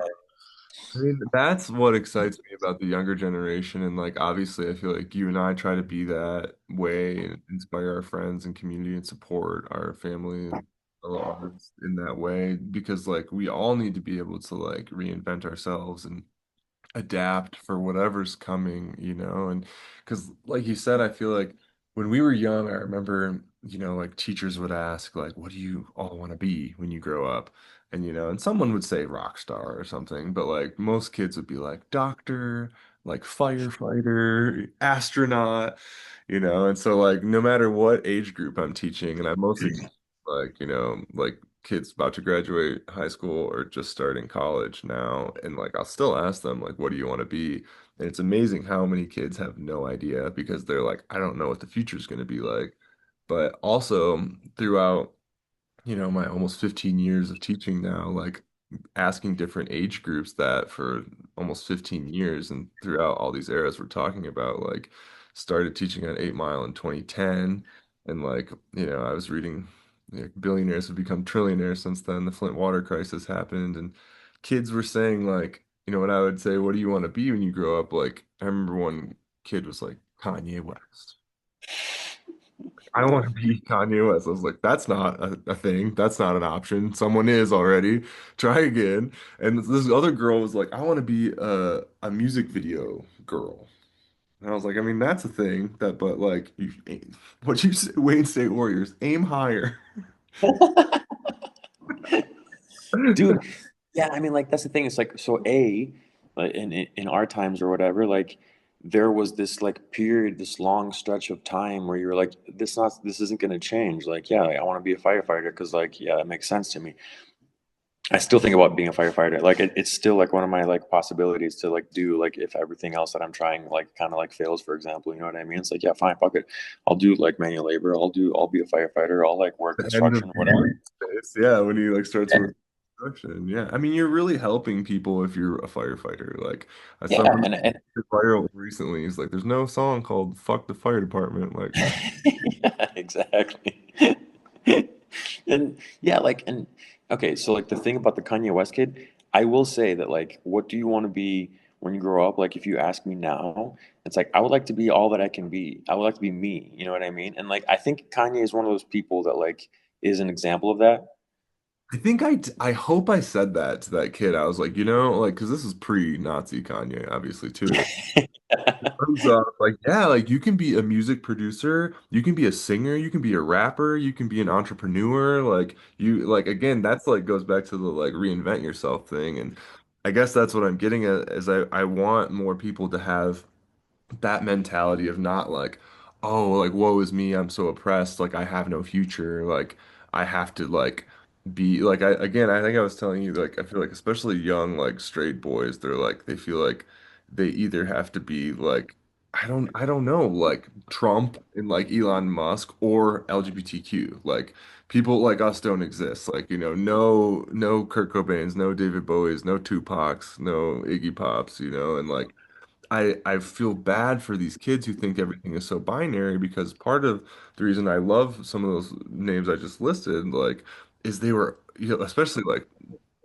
I mean, that's what excites me about the younger generation. And like, obviously, I feel like you and I try to be that way and inspire our friends and community and support our family and fellow artists in that way because like we all need to be able to like reinvent ourselves and adapt for whatever's coming, you know? And because, like you said, I feel like when we were young, I remember, you know, like teachers would ask, like, what do you all want to be when you grow up? And, you know, and someone would say rock star or something, but like most kids would be like doctor, like firefighter, astronaut, you know? And so, like, no matter what age group I'm teaching, and I mostly teach, like, you know, like kids about to graduate high school or just starting college now and like I'll still ask them like what do you want to be and it's amazing how many kids have no idea because they're like I don't know what the future is going to be like but also throughout you know, my almost 15 years of teaching now, like asking different age groups that for almost 15 years and throughout all these eras we're talking about, like started teaching at 8 Mile in 2010. And like, you know, I was reading billionaires have become trillionaires since then. The Flint water crisis happened and kids were saying like, you know, what I would say, what do you want to be when you grow up? Like, I remember one kid was like Kanye West. I don't want to be Kanye West. I was like, that's not a thing. That's not an option. Someone is already. Try again. And this other girl was like, I want to be a music video girl. And I was like, I mean, that's a thing that, but like, what you say, Wayne State Warriors, aim higher. Dude, yeah, I mean, like that's the thing. It's like so like in our times or whatever, like there was this like period, this long stretch of time where you were like, this isn't going to change. Like, yeah, like, I want to be a firefighter because like, yeah, it makes sense to me. I still think about being a firefighter. Like, it's still like one of my like possibilities to like do like if everything else that I'm trying like kind of like fails, for example. You know what I mean? It's like, yeah, fine, fuck it. I'll do like manual labor. I'll be a firefighter. I'll like work The end of construction, the whatever. space. Yeah, when he like starts working construction. Yeah. I mean, you're really helping people if you're a firefighter. Like Yeah, someone and viral recently is like, there's no song called Fuck the Fire Department. Like, yeah, exactly. And yeah, like and okay, so like the thing about the Kanye West kid, I will say that like what do you want to be when you grow up? Like if you ask me now, it's like I would like to be all that I can be. I would like to be me, you know what I mean? And like I think Kanye is one of those people that like is an example of that. I think I hope I said that to that kid. I was like, like, because this is pre-Nazi Kanye, obviously, too. Terms of like, yeah, like you can be a music producer, you can be a singer, you can be a rapper, you can be an entrepreneur. Like you like again, that's like goes back to the like reinvent yourself thing. And I guess that's what I'm getting at is I want more people to have that mentality of not like, oh, like woe is me, I'm so oppressed, like I have no future, like I have to like be like I think I was telling you like I feel like especially young like straight boys, they're like they feel like they either have to be like I don't know, like Trump and like Elon Musk or LGBTQ. Like people like us don't exist. Like, no Kurt Cobains, no David Bowies, no Tupacs, no Iggy Pops, and like I feel bad for these kids who think everything is so binary because part of the reason I love some of those names I just listed, like, is they were, especially like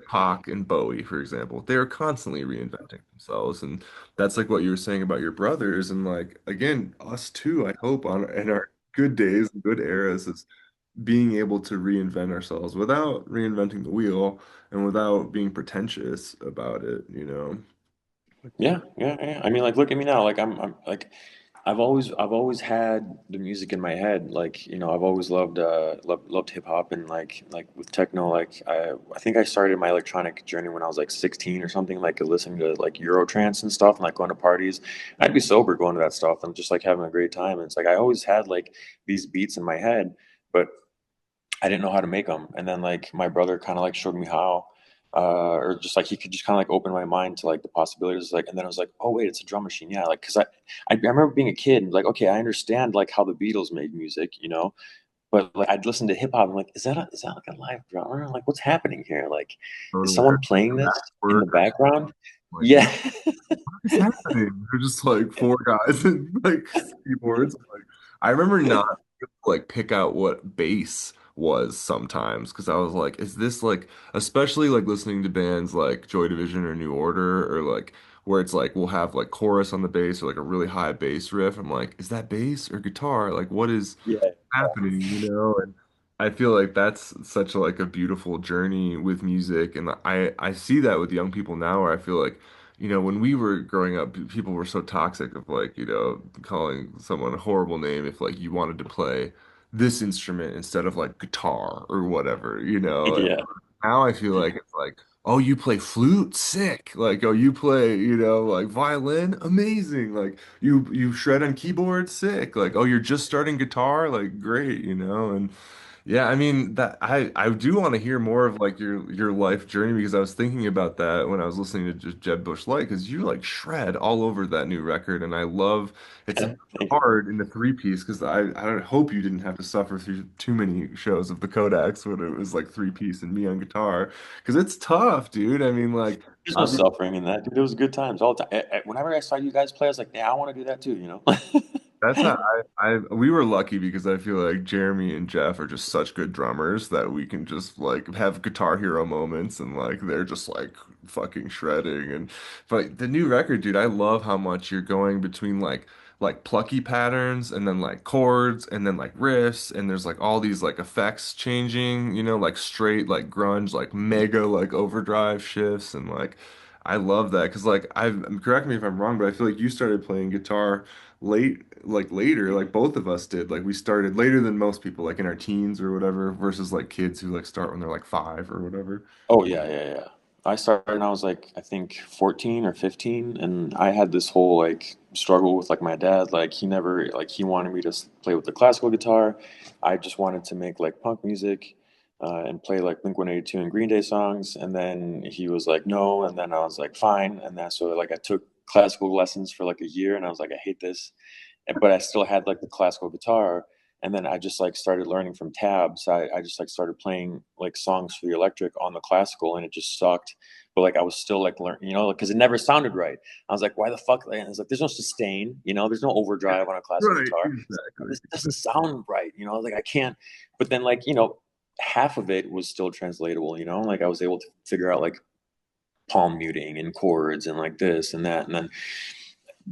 Pac and Bowie, for example, they are constantly reinventing themselves. And that's like what you were saying about your brothers. And like, again, us too, I hope on in our good days and good eras is being able to reinvent ourselves without reinventing the wheel and without being pretentious about it. Yeah, yeah, yeah. I mean, like, look at me now. Like, I'm like, I've always had the music in my head. Like, I've always loved hip hop and like with techno. Like, I think I started my electronic journey when I was like 16 or something. Like, listening to like Euro trance and stuff, and like going to parties. I'd be sober going to that stuff and just like having a great time. And it's like I always had like these beats in my head, but I didn't know how to make them. And then like my brother kind of like showed me how, or just like he could just kind of like open my mind to like the possibilities. Like, and then I was like, oh wait, it's a drum machine. Yeah, like because I remember being a kid, and like okay, I understand like how the Beatles made music. But like I'd listen to hip hop and like, is that like a live drummer? Like, what's happening here? Like, is Totally. someone playing this in the Work or background? like Yeah. what is happening? They're just like four guys and like keyboards. Like I remember not like pick out what bass was sometimes because I was like, is this like especially like listening to bands like Joy Division or New Order or like where it's like we'll have like chorus on the bass or like a really high bass riff. I'm like, is that bass or guitar? Like what is Yeah. happening? And I feel like that's such like a beautiful journey with music, and I see that with young people now, where I feel like, when we were growing up, people were so toxic of like, calling someone a horrible name if like you wanted to play this instrument instead of like guitar or whatever. Yeah. Now I feel like it's like, oh, you play flute? Sick. Like, oh, you play, like violin? Amazing. Like you shred on keyboard? Sick. Like, oh, you're just starting guitar? Like, great. And yeah, I mean that I do want to hear more of like your life journey because I was thinking about that when I was listening to just Jeb Busch Lite because you like shred all over that new record and I love it's Yeah. Thank you. hard in the three piece because I don't hope you didn't have to suffer through too many shows of the Kodaks when it was like three piece and me on guitar because it's tough, dude. I mean like There's no obviously suffering in that, dude. It was good times all the time. Whenever I saw you guys play, I was like, yeah, I want to do that too. that's how we were lucky because I feel like Jeremy and Jeff are just such good drummers that we can just like have Guitar Hero moments and like they're just like fucking shredding and but the new record, dude, I love how much you're going between like plucky patterns and then like chords and then like riffs and there's like all these like effects changing, like straight like grunge, like mega like overdrive shifts and like I love that because like correct me if I'm wrong, but I feel like you started playing guitar late, like later, like both of us did. Like we started later than most people, like in our teens or whatever, versus like kids who like start when they're like five or whatever. Oh yeah, yeah, yeah. I started when I was like I think 14 or 15, and I had this whole like struggle with like my dad. Like he never like he wanted me to play with the classical guitar. I just wanted to make like punk music and play like Blink-182 and Green Day songs. And then he was like no, and then I was like fine. And then so like I took classical lessons for like a year, and I was like I hate this, but I still had like the classical guitar. And then I just like started learning from tabs. I just like started playing like songs for the electric on the classical, and it just sucked. But like I was still like learning, because it never sounded right. I was like, why the fuck? And it's like, there's no sustain, there's no overdrive on a classical Right, guitar. exactly. This doesn't sound right, like I can't. But then like half of it was still translatable, like I was able to figure out like palm muting and chords and like this and that, and then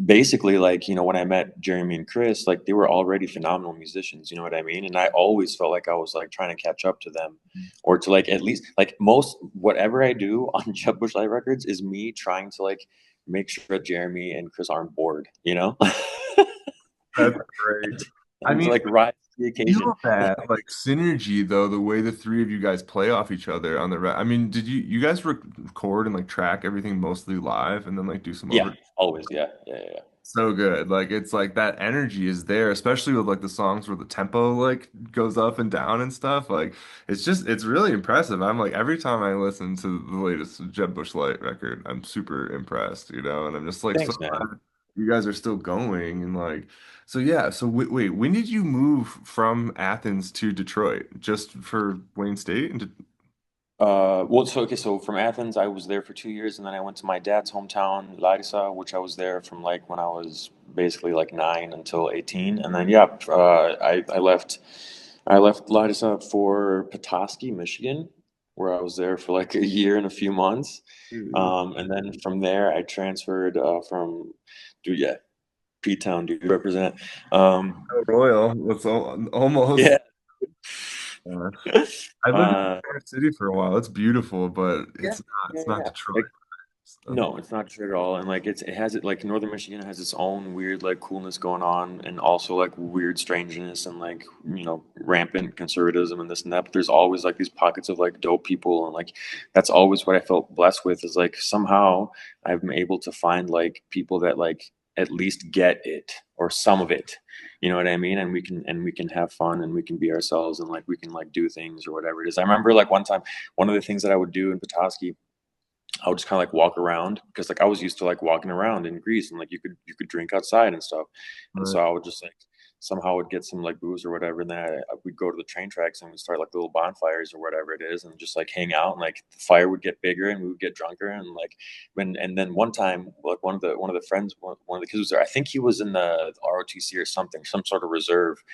basically like when I met Jeremy and Chris, like they were already phenomenal musicians, you know what I mean? And I always felt like I was like trying to catch up to them, or to like at least like most whatever I do on Jeb Busch Lite records is me trying to like make sure that Jeremy and Chris aren't bored, That's great. I and to mean, like rise to the occasion. feel that like synergy though, the way the three of you guys play off each other on the I mean, did you guys record and like track everything mostly live and then like do some Yeah, over always. Yeah, yeah, yeah. so good. Like it's like that energy is there, especially with like the songs where the tempo like goes up and down and stuff. Like it's really impressive. I'm like every time I listen to the latest Jeb Bush Lite record, I'm super impressed, and I'm just like so Thanks, man. glad you guys are still going and like so yeah. So wait, when did you move from Athens to Detroit? Just for Wayne State and Well, so okay, so from Athens, I was there for 2 years, and then I went to my dad's hometown, Larissa, which I was there from like when I was basically like 9 until 18, and then yeah, I left Larissa for Petoskey, Michigan, where I was there for like a year and a few months, and then from there I transferred dude, yeah, P-Town, dude, represent, um, Royal? Almost. yeah, Uh, I lived in New York City for a while. It's beautiful, but yeah, yeah, it's not yeah. Detroit. Like, So. no, it's not true at all. And like it has it like Northern Michigan has its own weird like coolness going on, and also like weird strangeness and like rampant conservatism and this and that. But there's always like these pockets of like dope people, and like that's always what I felt blessed with is like somehow I've been able to find like people that like at least get it or some of it. You know what I mean? And we can have fun and we can be ourselves and like we can like do things or whatever it is. I remember like one time one of the things that I would do in Petoskey, I would just kind of like walk around because like I was used to like walking around in Greece and like you could drink outside and stuff, and so Right. I would just like somehow would get some like booze or whatever, and then we'd go to the train tracks and we'd start like little bonfires or whatever it is, and just like hang out, and like the fire would get bigger and we would get drunker, and like and then one time like one of the friends one of the kids was there. I think he was in the ROTC or something, some sort of reserve,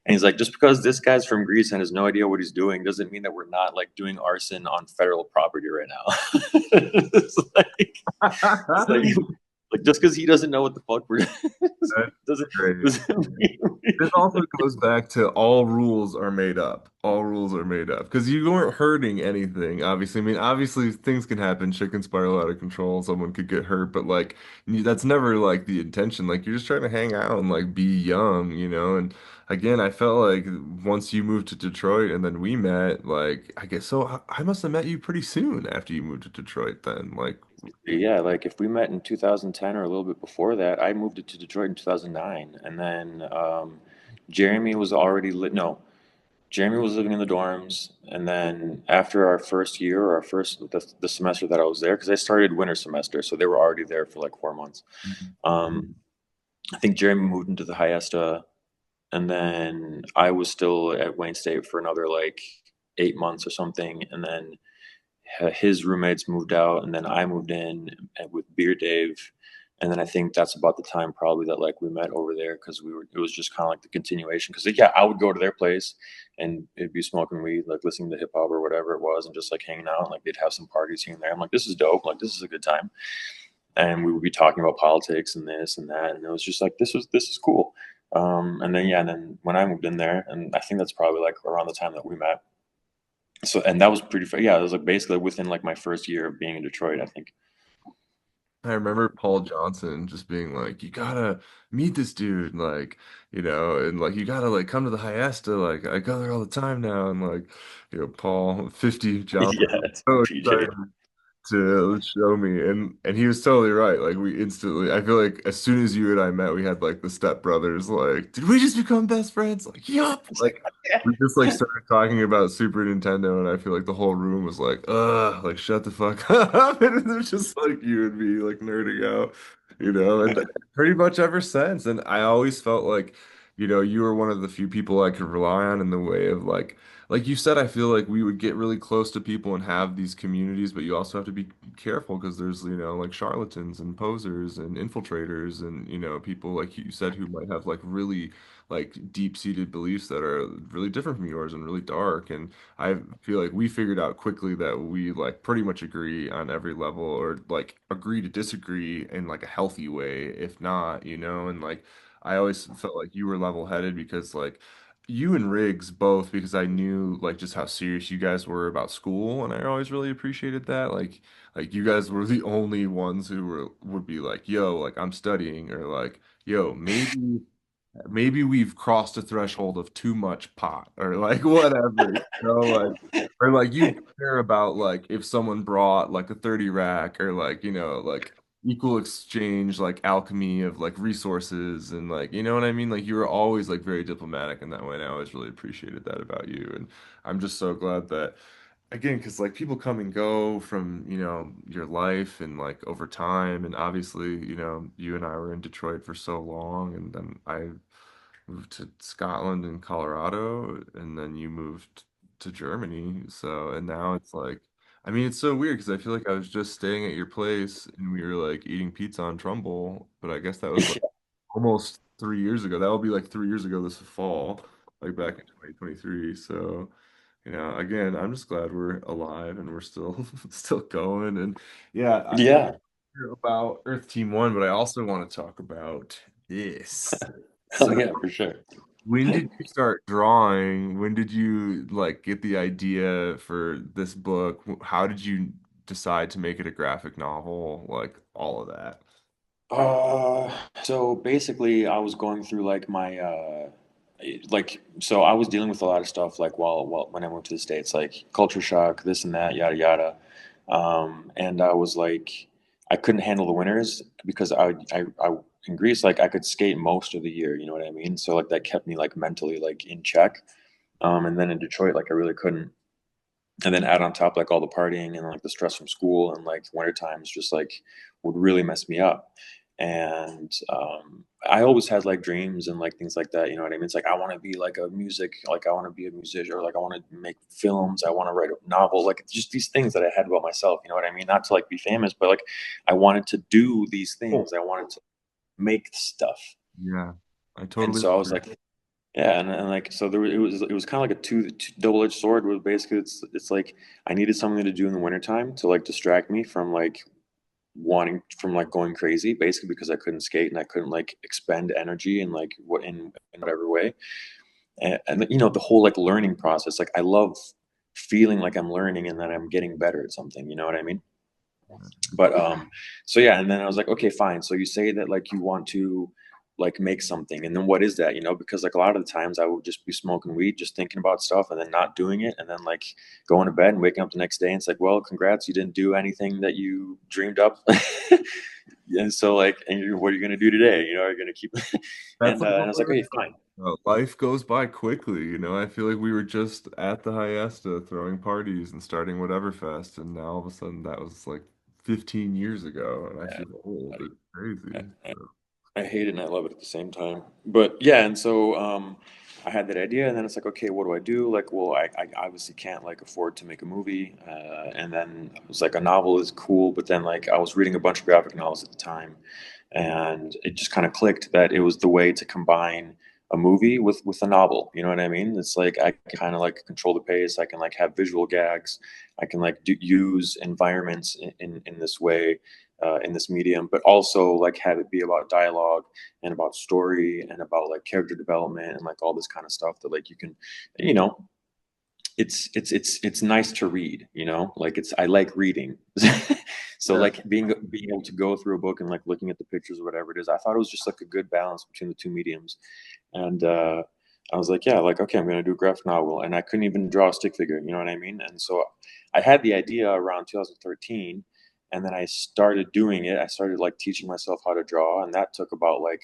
and he's like, just because this guy's from Greece and has no idea what he's doing doesn't mean that we're not like doing arson on federal property right now. it's like just because he doesn't know what the fuck we're That's doesn't great. doesn't mean This also goes back to all rules are made up. All rules are made up because you weren't hurting anything. Obviously, I mean, obviously things can happen. Shit can spiral out of control. Someone could get hurt, but like that's never like the intention. Like you're just trying to hang out and like be young. And again, I felt like once you moved to Detroit and then we met, like I guess so. I must have met you pretty soon after you moved to Detroit. Then, like, yeah, like if we met in 2010 or a little bit before that, I moved to Detroit in 2009, and then Jeremy was already lit. No, Jeremy was living in the dorms, and then after our first year or our first the semester that I was there, because I started winter semester, so they were already there for like 4 months. Um, I think Jeremy moved into the Hyesta, and then I was still at Wayne State for another like 8 months or something, and then his roommates moved out, and then I moved in with Beer Dave, and then I think that's about the time probably that like we met over there because we were it was just kind of like the continuation because like, yeah, I would go to their place and it'd be smoking weed like listening to hip hop or whatever it was and just like hanging out, and like they'd have some parties here and there. I'm like, this is dope, like this is a good time, and we would be talking about politics and this and that, and it was just like this is cool. And then yeah, and then when I moved in there, and I think that's probably like around the time that we met. So and that was pretty. Yeah, it was like basically within like my first year of being in Detroit, I think. I remember Paul Johnson just being like, "You gotta meet this dude, like, and like you gotta like come to the Hiesta, like I go there all the time now." And like, Paul 50 Johnson Yeah, was it's so PJ. excited to show me, and he was totally right. Like we instantly, I feel like as soon as you and I met, we had like the step brothers. Like, did we just become best friends? Like, yup. Like we just like started talking about Super Nintendo, and I feel like the whole room was like, like shut the fuck up. And it was just like you and me like nerding out, and pretty much ever since. And I always felt like, you were one of the few people I could rely on in the way of like you said, I feel like we would get really close to people and have these communities, but you also have to be careful because there's, like charlatans and posers and infiltrators and, people like you said who might have like really like deep-seated beliefs that are really different from yours and really dark. And I feel like we figured out quickly that we like pretty much agree on every level or like agree to disagree in like a healthy way, if not, and like I always felt like you were level-headed because like you and Riggs both because I knew like just how serious you guys were about school and I always really appreciated that like you guys were the only ones who would be like yo like I'm studying or like yo maybe we've crossed a threshold of too much pot or like whatever, like or like you care about like if someone brought like a 30 rack or like, like equal exchange, like alchemy of like resources and like, you know what I mean? Like you were always like very diplomatic in that way. And I always really appreciated that about you. And I'm just so glad that again, because like people come and go from, your life and like over time. And obviously, you and I were in Detroit for so long and then I moved to Scotland and Colorado, and then you moved to Germany. So, and now it's like, I mean, it's so weird because I feel like I was just staying at your place and we were like eating pizza on Trumbull, but I guess that was like almost 3 years ago. That will be like 3 years ago this fall, like back in 2023. So, again, I'm just glad we're alive and we're still still going. And yeah, I want to Yeah. hear about Earth Team One, but I also want to talk about this. Oh So yeah, for sure. when did you start drawing? When did you like get the idea for this book? How did you decide to make it a graphic novel? Like all of that. So basically, I was going through like so I was dealing with a lot of stuff like while when I moved to the States, like culture shock, this and that, yada yada. And I was like, I couldn't handle the winters because I in Greece, like I could skate most of the year, you know what I mean? So like that kept me like mentally like in check. And then in Detroit, like I really couldn't. And then add on top like all the partying and like the stress from school and like winter times just like would really mess me up. And I always had like dreams and like things like that, you know what I mean? It's like I want to be like a music, like I want to be a musician, or like I want to make films, I want to write a novel, like just these things that I had about myself, you know what I mean? Not to like be famous, but like I wanted to do these Oh, things, I wanted to make stuff. yeah, I And totally so I was agree. like, yeah, and like so it was kind of like a two double-edged sword where basically it's like I needed something to do in the wintertime to like distract me from like wanting from like going crazy basically because I couldn't skate and I couldn't like expend energy in like what in whatever way. And you know the whole like learning process, like I love feeling like I'm learning and that I'm getting better at something, you know what I mean? But so yeah, and then I was like, okay, fine. So you say that like you want to like make something, and then what is that? You know, because like a lot of the times I would just be smoking weed, just thinking about stuff, and then not doing it, and then like going to bed and waking up the next day, and it's like, well, congrats, you didn't do anything that you dreamed up. And so like, what are you gonna do today? You know, are you gonna keep? That's like And what I was we like, were okay, talking fine. about. Life goes by quickly, I feel like we were just at the Hiesta throwing parties and starting WhateverFest, and now all of a sudden that was like 15 years ago, and I Yeah, feel old. It's I, crazy. I, So, I hate it and I love it at the same time. But yeah, and so I had that idea, and then it's like, okay, what do I do? Like, well, I obviously can't like afford to make a movie, and then it was like a novel is cool, but then like I was reading a bunch of graphic novels at the time, and it just kind of clicked that it was the way to combine a movie with a novel. You know what I mean? It's like I can kind of like control the pace. I can like have visual gags. I can like use environments in this way, in this medium, but also like have it be about dialogue and about story and about like character development and like all this kind of stuff that like you can, you know, it's nice to read, you know, like it's I like reading. So Yeah. like being able to go through a book and like looking at the pictures or whatever it is, I thought it was just like a good balance between the two mediums. And I was like, yeah, like okay, I'm gonna do a graphic novel, and I couldn't even draw a stick figure, you know what I mean? And so I had the idea around 2013, and then I started doing it. I started like teaching myself how to draw, and that took about like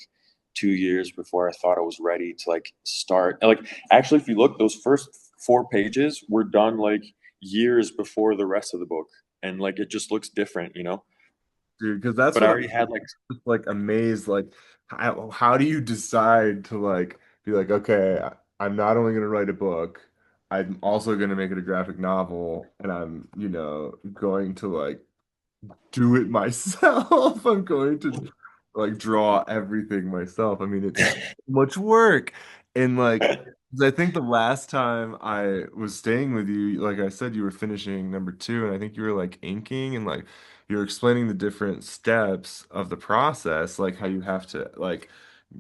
2 years before I thought I was ready to like start. Like actually, if you look, those first 4 pages were done like years before the rest of the book, and like it just looks different, you know. Dude, because that's But I what already had like, I'm like amazed. Like, how do you decide to like be like, okay, I'm not only gonna write a book, I'm also gonna make it a graphic novel, and I'm, going to like do it myself. I'm going to like draw everything myself. I mean, it's so much work. And like, 'cause I think the last time I was staying with you, like I said, you were finishing number two, and I think you were like inking and like you were explaining the different steps of the process, like how you have to like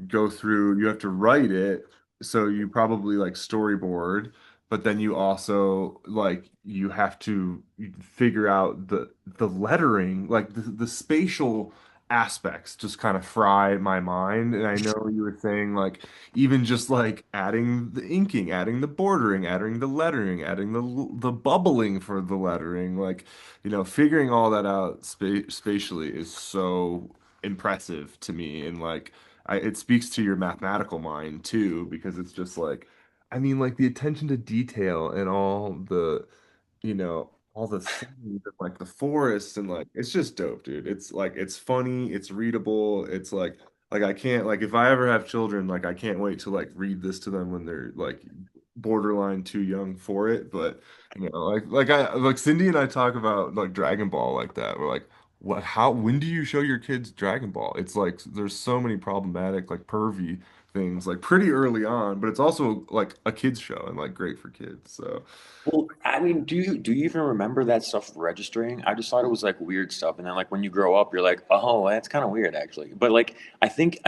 go through, you have to write it. So you probably like storyboard, but then you also like you have to figure out the lettering, like the spatial aspects just kind of fry my mind. And I know you were saying like even just like adding the inking, adding the bordering, adding the lettering, adding the bubbling for the lettering, like figuring all that out spatially is so impressive to me. And like it speaks to your mathematical mind too, because it's just like, I mean, like the attention to detail and all the scenes and like the forests and like it's just dope, dude. It's like it's funny, it's readable, it's like I can't like if I ever have children, like I can't wait to like read this to them when they're like borderline too young for it. But like Cindy and I talk about like Dragon Ball like that. We're like, when do you show your kids Dragon Ball? It's like there's so many problematic like pervy things like pretty early on, but it's also like a kids show and like great for kids. So well, I mean, do you even remember that stuff registering? I just thought it was like weird stuff, and then like when you grow up, you're like, oh, that's kind of weird actually. But like, I think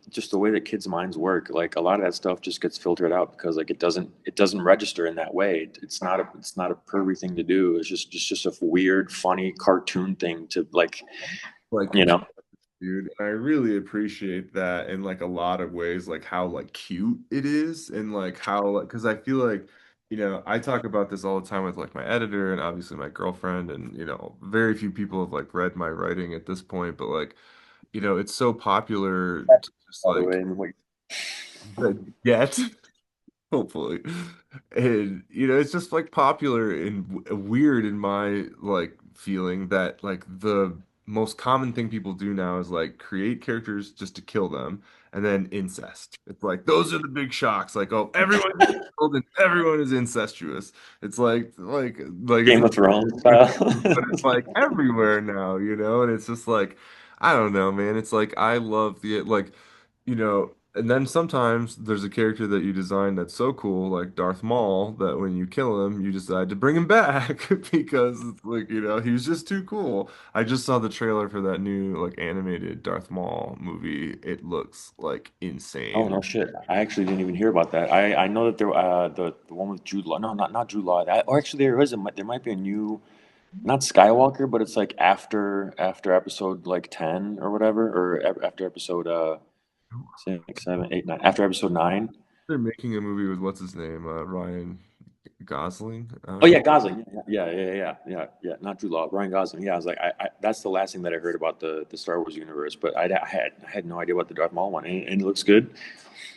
just the way that kids' minds work, like a lot of that stuff just gets filtered out because like it doesn't register in that way. It's not a pervy thing to do. It's just a weird, funny cartoon thing to like, like you know. dude. And I really appreciate that in like a lot of ways, like how like cute it is and like how like because I feel like, I talk about this all the time with like my editor and obviously my girlfriend and very few people have like read my writing at this point, but like, it's so popular to just By the way, like and what get hopefully. And it's just like popular and weird in my like feeling that like the most common thing people do now is like create characters just to kill them and then incest. It's like those are the big shocks. Like, oh, everyone gets killed and everyone is incestuous. It's like it's Game not of Thrones but style. it's like everywhere now, and it's just like I don't know, man. It's like I love the like, and then sometimes there's a character that you design that's so cool, like Darth Maul, that when you kill him, you decide to bring him back because it's like, he was just too cool. I just saw the trailer for that new like animated Darth Maul movie. It looks like Oh insane. no shit! I actually didn't even hear about that. I know that there the one with Jude Law. No, not Jude Law. Or actually, there might be a new, not Skywalker, but it's like after episode like 10 or whatever, or after episode 6, 7, 8, 9. After episode 9. They're making a movie with what's his name, Ryan Gosling. Oh yeah, Gosling. Yeah. Not Jude Law, Ryan Gosling. Yeah, I was like, I that's the last thing that I heard about the Star Wars universe. But I had no idea about the Darth Maul one, and it looks good.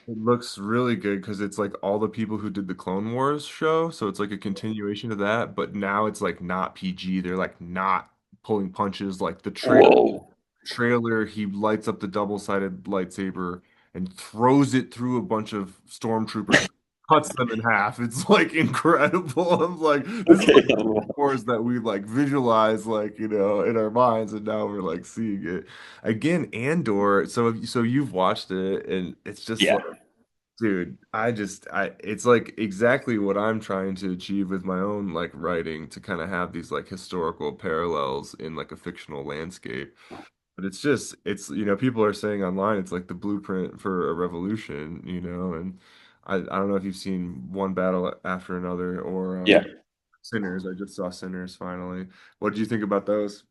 It looks really good because it's like all the people who did the Clone Wars show, so it's like a continuation of that, but now it's like not PG. They're like not pulling punches. Like the Whoa. trailer, he lights up the double-sided lightsaber and throws it through a bunch of stormtroopers, cuts them in half. It's like incredible. I'm like, this is Okay. like wars that we like visualize like, in our minds, and now we're like seeing it. Again, Andor, so you've watched it and it's just Yeah. like dude, it's like exactly what I'm trying to achieve with my own like writing to kind of have these like historical parallels in like a fictional landscape. But people are saying online it's like the blueprint for a revolution, and I don't know if you've seen One Battle After Another or Yeah. Sinners. I just saw Sinners finally. What did you think about those?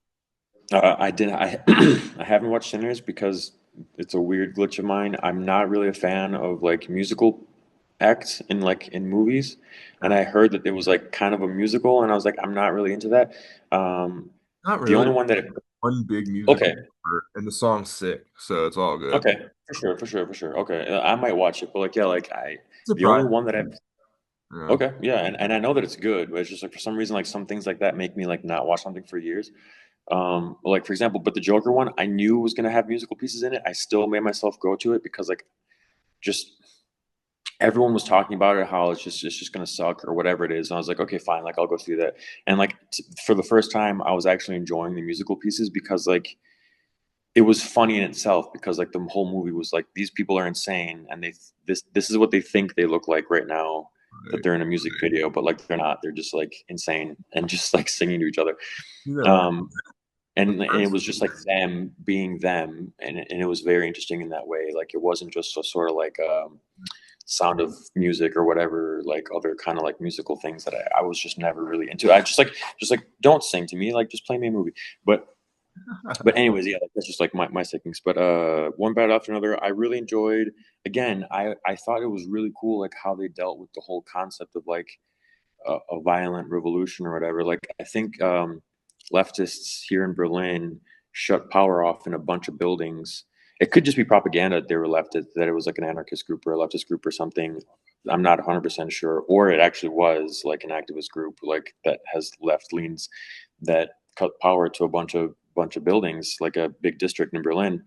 I didn't. I haven't watched Sinners because it's a weird glitch of mine. I'm not really a fan of like musical acts in movies, and Yeah. I heard that it was like kind of a musical, and I was like, I'm not really into that. Um, Not the really. only one that One big musical okay, number, and the song's sick, so it's all good. okay, for sure, for sure, for sure. Okay, I might watch it, but like yeah, like I the only Surprised. one that I've Yeah. okay, yeah, and I know that it's good, but it's just like for some reason like some things like that make me like not watch something for years. Like for example, but the Joker one, I knew was gonna have musical pieces in it. I still made myself go to it because like just everyone was talking about it, how it's just gonna suck or whatever it is. And I was like, okay, fine, like I'll go through that. And like for the first time, I was actually enjoying the musical pieces because like it was funny in itself because like the whole movie was like these people are insane and this is what they think they look like right now that Right. they're in a music video, but like they're not. They're just like insane and just like singing to each other. You know, Um, the and it first, was just like them being them, and it was very interesting in that way. Like it wasn't just a sort of like Sound of Music or whatever, like other kind of like musical things that I was just never really into. I just like don't sing to me, like just play me a movie. But anyways, yeah, like, that's just like my settings. But one bad after another, I really enjoyed. Again, I thought it was really cool, like how they dealt with the whole concept of like a violent revolution or whatever. Like I think leftists here in Berlin shut power off in a bunch of buildings. It could just be propaganda that they were leftist, that it was like an anarchist group or a leftist group or something. I'm not 100% sure, or it actually was like an activist group, like that has left leans that cut power to a bunch of buildings, like a big district in Berlin.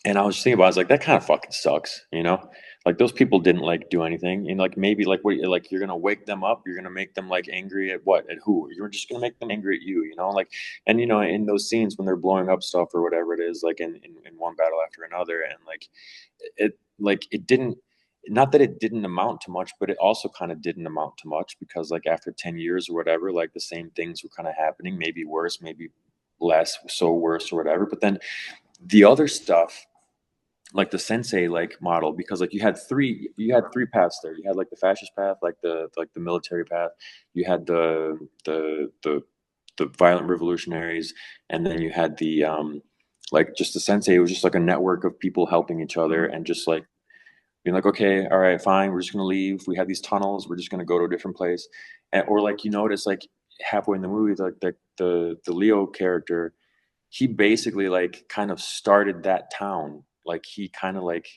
And I was just thinking about, it, I was like, that kind of fucking sucks, you know? Like those people didn't like do anything. And like maybe like what like you're gonna wake them up, you're gonna make them like angry at what? At who? You're just gonna make them angry at you, you know? Like and you know, in those scenes when they're blowing up stuff or whatever it is, like in one battle after another, and like it didn't not that it didn't amount to much, but it also kind of didn't amount to much because like after 10 years or whatever, like the same things were kind of happening, maybe worse, maybe less so worse or whatever. But then the other stuff like the sensei like model because like you had three paths there. You had like the fascist path, like the military path. You had the violent revolutionaries, and then you had the like just the sensei. It was just like a network of people helping each other and just like being like, okay, all right, fine, we're just gonna leave. We have these tunnels. We're just gonna go to a different place, or like you notice like halfway in the movie, like the Leo character he basically like kind of started that town. Like he kind of like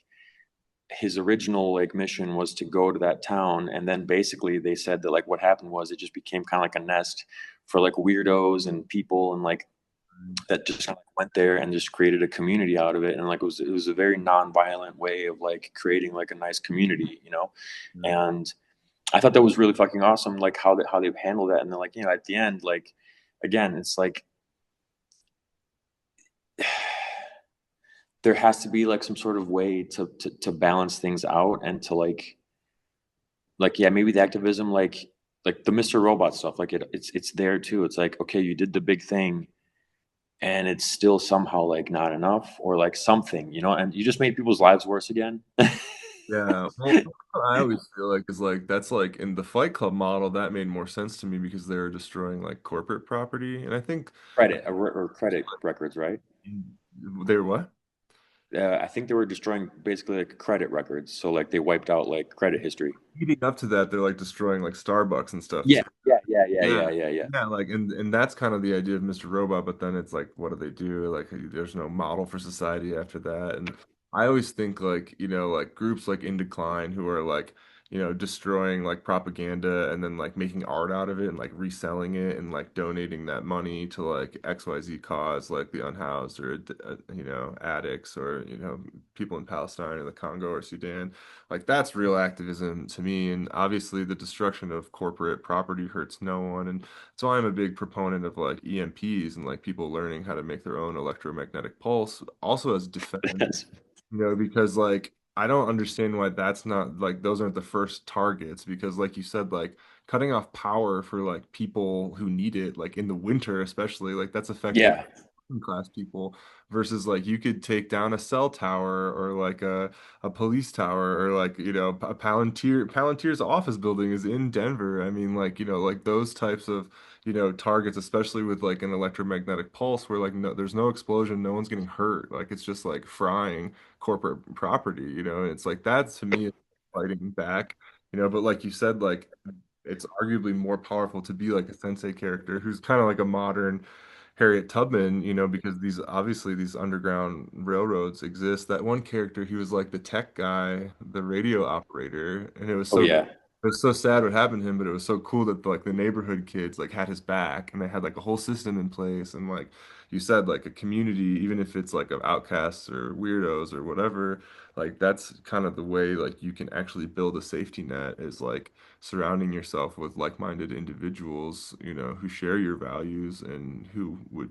his original like mission was to go to that town, and then basically they said that like what happened was it just became kind of like a nest for like weirdos and people and like that just kind of went there and just created a community out of it, and like it was a very non-violent way of like creating like a nice community, you know. And I thought that was really fucking awesome, like how they've handled that. And then like you know at the end, like again, it's like there has to be like some sort of way to balance things out and to like yeah maybe the activism like the Mr. Robot stuff like it's there too. It's like okay you did the big thing and it's still somehow like not enough or like something you know and you just made people's lives worse again. yeah. Well, I always feel like is like that's like in the Fight Club model that made more sense to me because they were destroying like corporate property, and I think Credit or credit records, right? they were what? I think they were destroying basically like credit records, so like they wiped out like credit history. Leading up to that, they're like destroying like Starbucks and stuff Yeah, too. yeah, yeah, yeah, Yeah. yeah, yeah, yeah. Yeah, like and that's kind of the idea of Mr. Robot, but then it's like what do they do? Like there's no model for society after that. And I always think like, like groups like In Decline who are like, destroying like propaganda and then like making art out of it and like reselling it and like donating that money to like XYZ cause like the unhoused or addicts or people in Palestine or the Congo or Sudan. Like that's real activism to me. And obviously the destruction of corporate property hurts no one. And so I'm a big proponent of like EMPs and like people learning how to make their own electromagnetic pulse, also as defense, That's, because like I don't understand why that's not like those aren't the first targets because like you said, like cutting off power for like people who need it, like in the winter especially, like that's affecting yeah. class people versus like you could take down a cell tower or like a police tower or like a Palantir's office building is in Denver. I mean like like those types of targets, especially with like an electromagnetic pulse where like no, there's no explosion, no one's getting hurt, like it's just like frying corporate property, and it's like that to me is fighting back, but like you said, like it's arguably more powerful to be like a sensei character who's kind of like a modern Harriet Tubman, because these obviously these underground railroads exist. That one character, he was like the tech guy, the radio operator, and Oh yeah. it was so sad what happened to him, but it was so cool that like the neighborhood kids like had his back and they had like a whole system in place and like you said, like a community, even if it's like of outcasts or weirdos or whatever, like that's kind of the way like you can actually build a safety net is like surrounding yourself with like-minded individuals, who share your values and who would,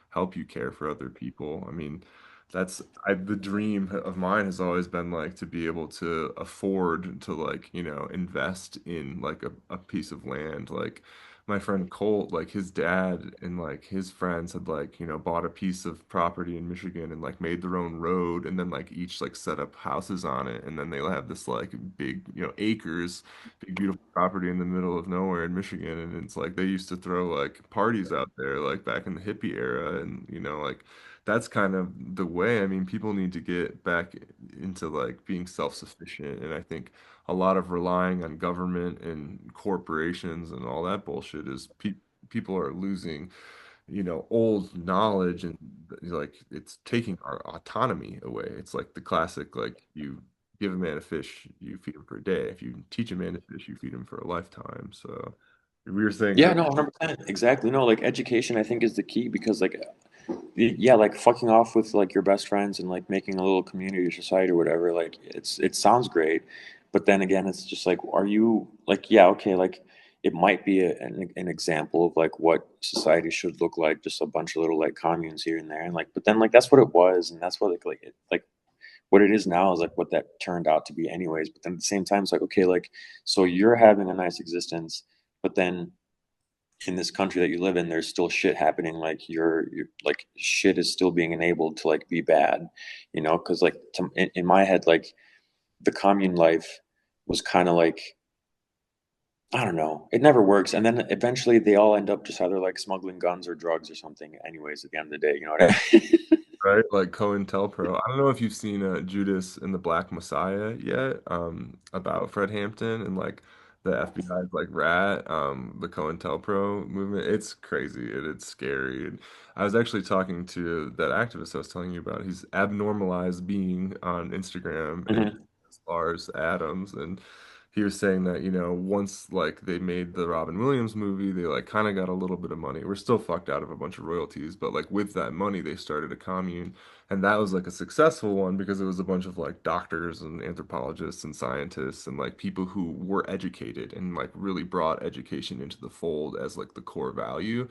help you care for other people. I mean, the dream of mine has always been like to be able to afford to like, invest in like a piece of land. Like my friend Colt, like his dad and like his friends had like, bought a piece of property in Michigan and like made their own road and then like each like set up houses on it and then they'll have this like big, acres, big beautiful property in the middle of nowhere in Michigan and it's like they used to throw like parties out there like back in the hippie era and like that's kind of the way. I mean, people need to get back into like being self-sufficient. And I think a lot of relying on government and corporations and all that bullshit is people are losing, old knowledge and like it's taking our autonomy away. It's like the classic, like you give a man a fish, you feed him for a day. If you teach a man to fish, you feed him for a lifetime. So we were saying Yeah, earlier, no, 100%. Exactly. No, like education I think is the key because like yeah, like fucking off with like your best friends and like making a little community or society or whatever, like it sounds great. But then again, it's just like, are you like, yeah, okay, like it might be an example of like what society should look like, just a bunch of little like communes here and there. And like, but then like that's what it was, and that's what like what it is now is like what that turned out to be anyways. But then at the same time, it's like, okay, like so you're having a nice existence, but then in this country that you live in, there's still shit happening. Like you're like shit is still being enabled to like be bad, because like in my head, like the commune life was kind of like I don't know, it never works, and then eventually they all end up just either like smuggling guns or drugs or something. Anyways, at the end of the day, you know what I mean? right? Like COINTELPRO. I don't know if you've seen Judas and the Black Messiah yet, about Fred Hampton and like the FBI's like rat, the COINTELPRO movement. It's crazy and it's scary. And I was actually talking to that activist I was telling you about. He's abnormalized being on Instagram and Mhm. Lars Adams and he was saying that, once like they made the Robin Williams movie, they like kind of got a little bit of money. We're still fucked out of a bunch of royalties, but like with that money, they started a commune. And that was like a successful one because it was a bunch of like doctors and anthropologists and scientists and like people who were educated and like really brought education into the fold as like the core value.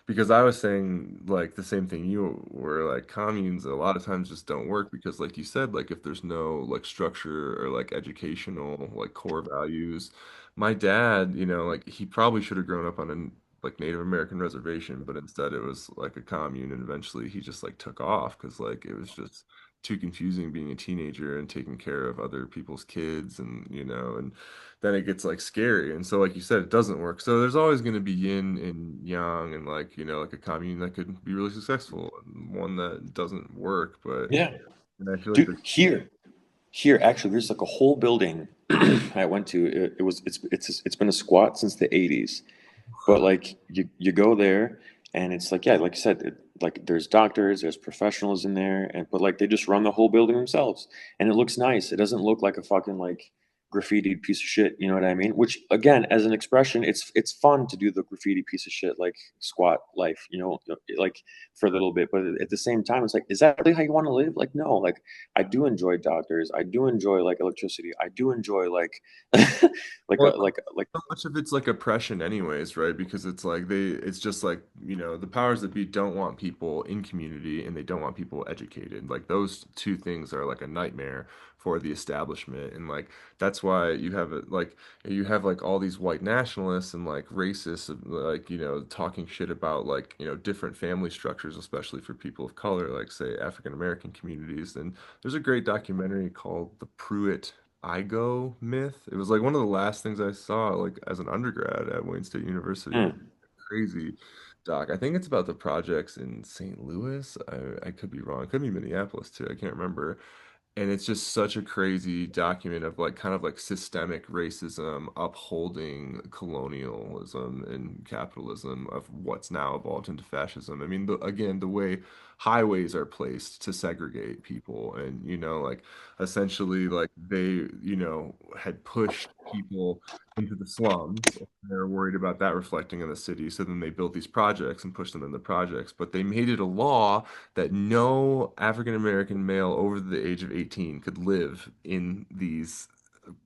Because I was saying like the same thing you were like communes a lot of times just don't work because like you said, like if there's no like structure or like educational like core values. My dad, like he probably should have grown up on a like Native American reservation, but instead it was like a commune and eventually he just like took off because like it was just too confusing being a teenager and taking care of other people's kids and and then it gets like scary. And so, like you said, it doesn't work. So there's always going to be yin and yang, and like like a commune that could be really successful, and one that doesn't work. But Yeah, and I feel like dude. Here, actually, there's like a whole building I went to. It's been a squat since the '80s. But like you go there and it's like yeah, like you said, like there's doctors, there's professionals in there, and but like they just run the whole building themselves, and it looks nice. It doesn't look like a fucking like graffitied piece of shit. You know what I mean? Which again, as an expression, it's fun to do the graffiti piece of shit like squat life. Like for a little bit, but at the same time, it's like, is that really how you want to live? Like no, like I do enjoy doctors, I do enjoy like electricity, I do enjoy like well, like so much of it's like oppression anyways, right? Because it's like it's just like, the powers that be don't want people in community and they don't want people educated. Like those two things are like a nightmare for the establishment. And like that's why you have like all these white nationalists and like racists like talking shit about like different family structures, especially for people of color, like say African American communities. And there's a great documentary called The Pruitt Igoe Myth. It was like one of the last things I saw like as an undergrad at Wayne State University. Hmm. Crazy doc. I think it's about the projects in St. Louis. I could be wrong. It could be Minneapolis too. I can't remember. And it's just such a crazy document of like kind of like systemic racism upholding colonialism and capitalism of what's now evolved into fascism. I mean, again, the way highways are placed to segregate people and, like essentially like they, had pushed people into the slums. They're worried about that reflecting in the city. So then they built these projects and pushed them in the projects. But they made it a law that no African American male over the age of 18 could live in these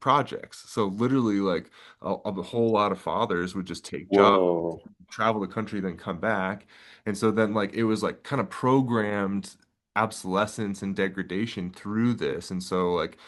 projects. So literally, like a whole lot of fathers would just take jobs, Whoa. travel the country, then come back. And so then like it was like kind of programmed obsolescence and degradation through this. And so like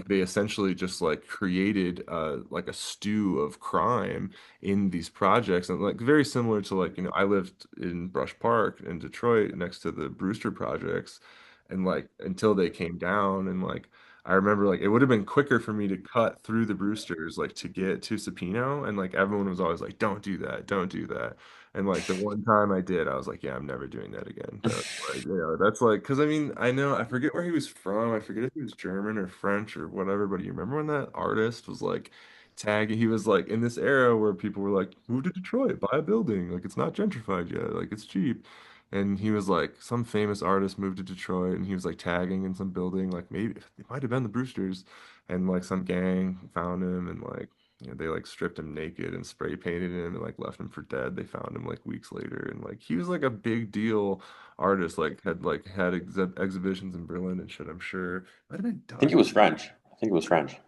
they essentially just like created like a stew of crime in these projects, and like very similar to like I lived in Brush Park in Detroit next to the Brewster projects, and like until they came down. And like I remember like it would have been quicker for me to cut through the Brewsters like to get to Supino, and like everyone was always like don't do that, don't do that. And like the one time I did, I was like, yeah, I'm never doing that again. That's like, because I mean, I know, I forget where he was from. I forget if he was German or French or whatever, but you remember when that artist was like tagging, he was like in this era where people were like, move to Detroit, buy a building. Like, it's not gentrified yet. Like, it's cheap. And he was like, some famous artist moved to Detroit and he was like tagging in some building. Like, maybe it might have been the Brewsters. And like some gang found him and like, they like stripped him naked and spray painted him and like left him for dead. They found him like weeks later, and like he was like a big deal artist. Like had exhibitions in Berlin and shit. I'm sure might have been I think Dutch. it was French. I think it was French.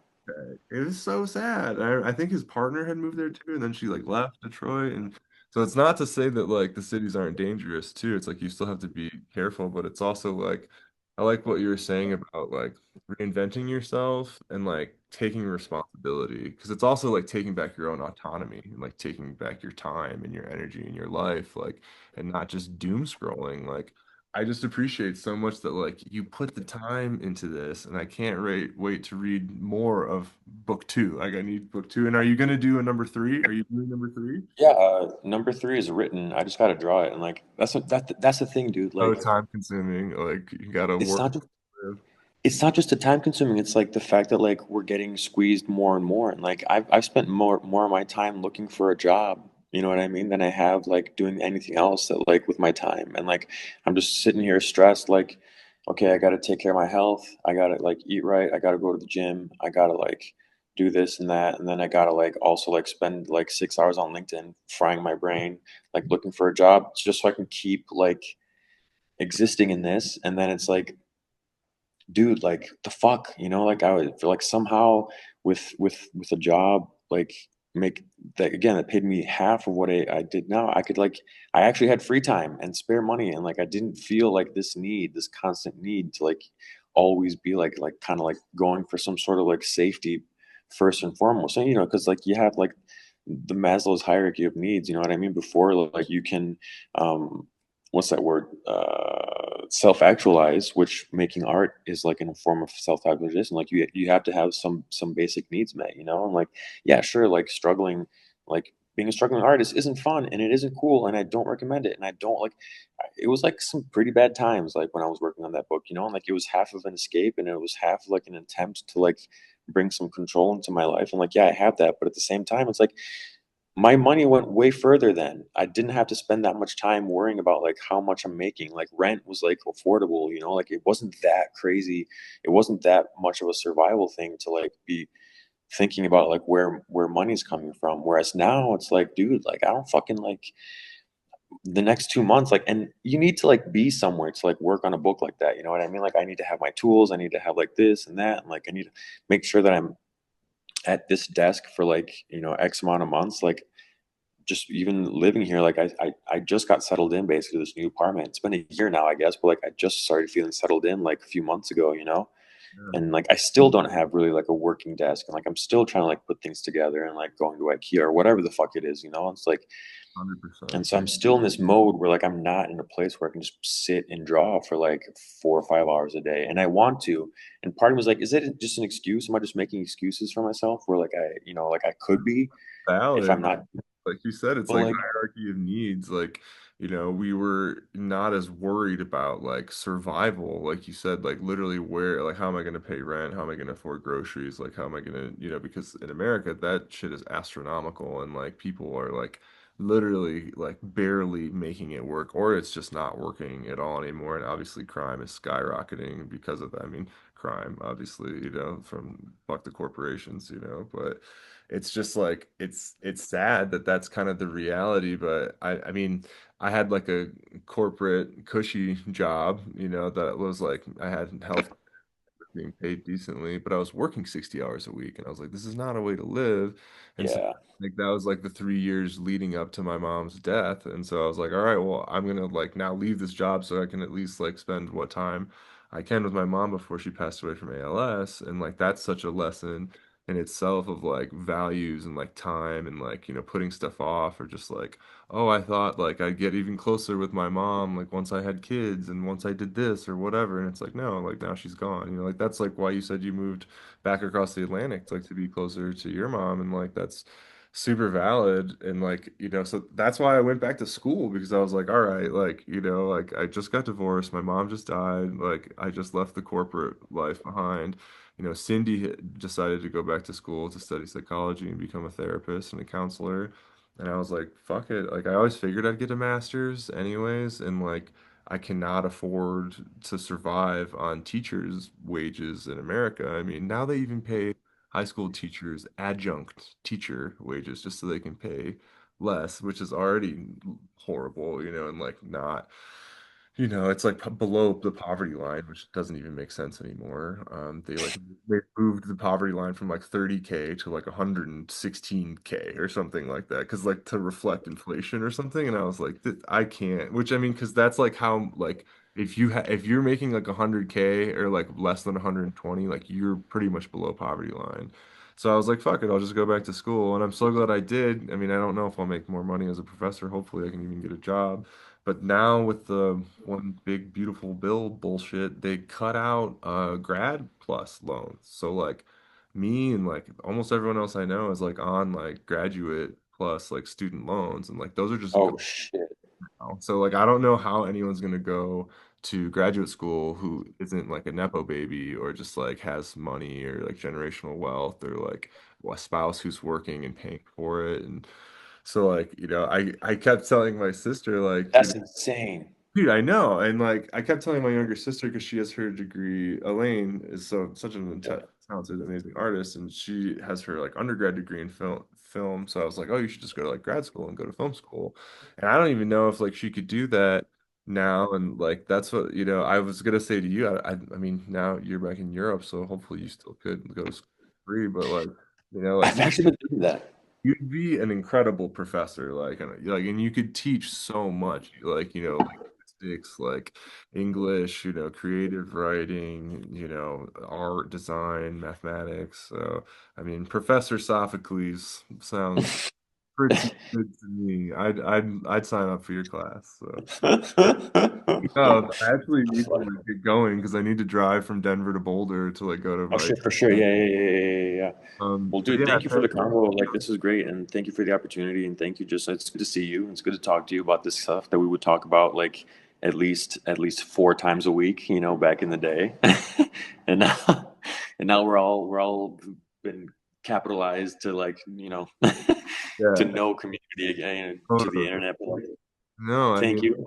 It was so sad. I think his partner had moved there too, and then she like left Detroit. And so it's not to say that like the cities aren't dangerous too. It's like you still have to be careful, but it's also like I like what you were saying about like reinventing yourself and like taking responsibility, because it's also like taking back your own autonomy and like taking back your time and your energy and your life, like, and not just doom scrolling. Like I just appreciate so much that like you put the time into this, and I can't wait to read more of book two. Like I need book two. And are you gonna do a number three? Are you doing number three? Yeah, number three is written. I just got to draw it, and like that's the thing, dude. Oh, Like time consuming. Like you gotta it's work. not just it's not just the time consuming. It's like the fact that like we're getting squeezed more and more, and like I've spent more of my time looking for a job. You know what I mean? Than I have like doing anything else that like with my time, and like I'm just sitting here stressed. Like, okay, I got to take care of my health. I got to like eat right. I got to go to the gym. I got to like do this and that, and then I got to like also like spend like 6 hours on LinkedIn frying my brain, like looking for a job just so I can keep like existing in this. And then it's like, dude, like the fuck, like I would feel like somehow with a job, like make that again that paid me half of what I did now. I could like I actually had free time and spare money, and like I didn't feel like this constant need to like always be like kind of like going for some sort of like safety first and foremost. And because like you have like the Maslow's hierarchy of needs, you know what I mean? Before like you can what's that word? Self-actualize, which making art is like in a form of self-actualization. Like you have to have some basic needs met, and like yeah, sure, like struggling, like being a struggling artist isn't fun and it isn't cool, and I don't recommend it, and I don't like. It was like some pretty bad times, like when I was working on that book, and like it was half of an escape and it was half like an attempt to like bring some control into my life, and like yeah, I have that, but at the same time, it's like my money went way further then. I didn't have to spend that much time worrying about like how much I'm making. Like rent was like affordable, like it wasn't that crazy. It wasn't that much of a survival thing to like be thinking about like where money's coming from. Whereas now it's like, dude, like I don't fucking like the next 2 months, like, and you need to like be somewhere to like work on a book like that. You know what I mean? Like I need to have my tools, I need to have like this and that, and like I need to make sure that I'm at this desk for like, X amount of months. Like just even living here, like I just got settled in basically this new apartment. It's been a year now, I guess, but like I just started feeling settled in like a few months ago. Yeah, And like I still don't have really like a working desk, and like I'm still trying to like put things together and like going to IKEA or whatever the fuck it is, you know? It's like, 100%. and so I'm still in this mode where like I'm not in a place where I can just sit and draw for like 4 or 5 hours a day. And I want to. And part of me is like, is it just an excuse? Am I just making excuses for myself where like like I could be if Valid. I'm not, Like you said, it's but like like, hierarchy of needs. Like, we were not as worried about like survival. Like you said, like literally where, like, how am I going to pay rent? How am I going to afford groceries? Like, how am I going to, because in America, that shit is astronomical and like people are like literally like barely making it work, or it's just not working at all anymore. And obviously, crime is skyrocketing because of that. I mean, crime, obviously, from fuck the corporations, but it's just like it's sad that that's kind of the reality. But I mean, I had like a corporate cushy job, that was like I had health, being paid decently, but I was working 60 hours a week, and I was like, this is not a way to live. And so yeah. like that was like the 3 years leading up to my mom's death. And so I was like, all right, well, I'm gonna like now leave this job so I can at least like spend what time I can with my mom before she passed away from ALS. And like that's such a lesson in itself of like values and like time and like, putting stuff off, or just like, oh, I thought like I'd get even closer with my mom, like once I had kids and once I did this or whatever. And it's like, no, like now she's gone. Like that's like why you said you moved back across the Atlantic, like to be closer to your mom. And like that's super valid. And like, so that's why I went back to school, because I was like, all right, like, like I just got divorced, my mom just died, like I just left the corporate life behind. Cindy had decided to go back to school to study psychology and become a therapist and a counselor. And I was like, fuck it. Like, I always figured I'd get a master's anyways. And like, I cannot afford to survive on teachers' wages in America. I mean, now they even pay high school teachers adjunct teacher wages just so they can pay less, which is already horrible, and like not. It's like below the poverty line, which doesn't even make sense anymore. They moved the poverty line from like 30K to like 116K or something like that, because like to reflect inflation or something. And I was like, I can't. Which I mean, because that's like how like if you're making like 100K or like less than 120, like you're pretty much below poverty line. So I was like, fuck it, I'll just go back to school. And I'm so glad I did. I mean, I don't know if I'll make more money as a professor. Hopefully, I can even get a job. But now with the one big beautiful bill bullshit, they cut out grad plus loans. So like me and like almost everyone else I know is like on like graduate plus like student loans, and like those are just Oh shit. now. So like I don't know how anyone's gonna go to graduate school who isn't like a nepo baby, or just like has money or like generational wealth, or like a spouse who's working and paying for it. And so like, I kept telling my sister like, That's insane. dude, I know. And like I kept telling my younger sister, because she has her degree. Elaine is such an Yeah. talented, amazing artist, and she has her like undergrad degree in film. So I was like, oh, you should just go to like grad school and go to film school. And I don't even know if like she could do that now. And like that's what, I was gonna say to you. I mean, now you're back in Europe, so hopefully you still could go to school for free. But like, like I've actually been doing that. you'd be an incredible professor, and you could teach so much, like linguistics, like English, creative writing, art, design, mathematics. So, I mean, Professor Sophocles sounds pretty good to me. I'd sign up for your class. So, no, I actually need to like, get going because I need to drive from Denver to Boulder to like go to Oh my. shit, for sure. Yeah, yeah, yeah, yeah, yeah, yeah. Well, But dude, yeah, thank you for the convo. Like, this is great, and thank you for the opportunity, and thank you. Just, it's good to see you. It's good to talk to you about this stuff that we would talk about like at least 4 times a week. Back in the day, and now and now we're all been capitalized to like to yeah. know community again to the Totally. internet. But like, No, I thank mean, you.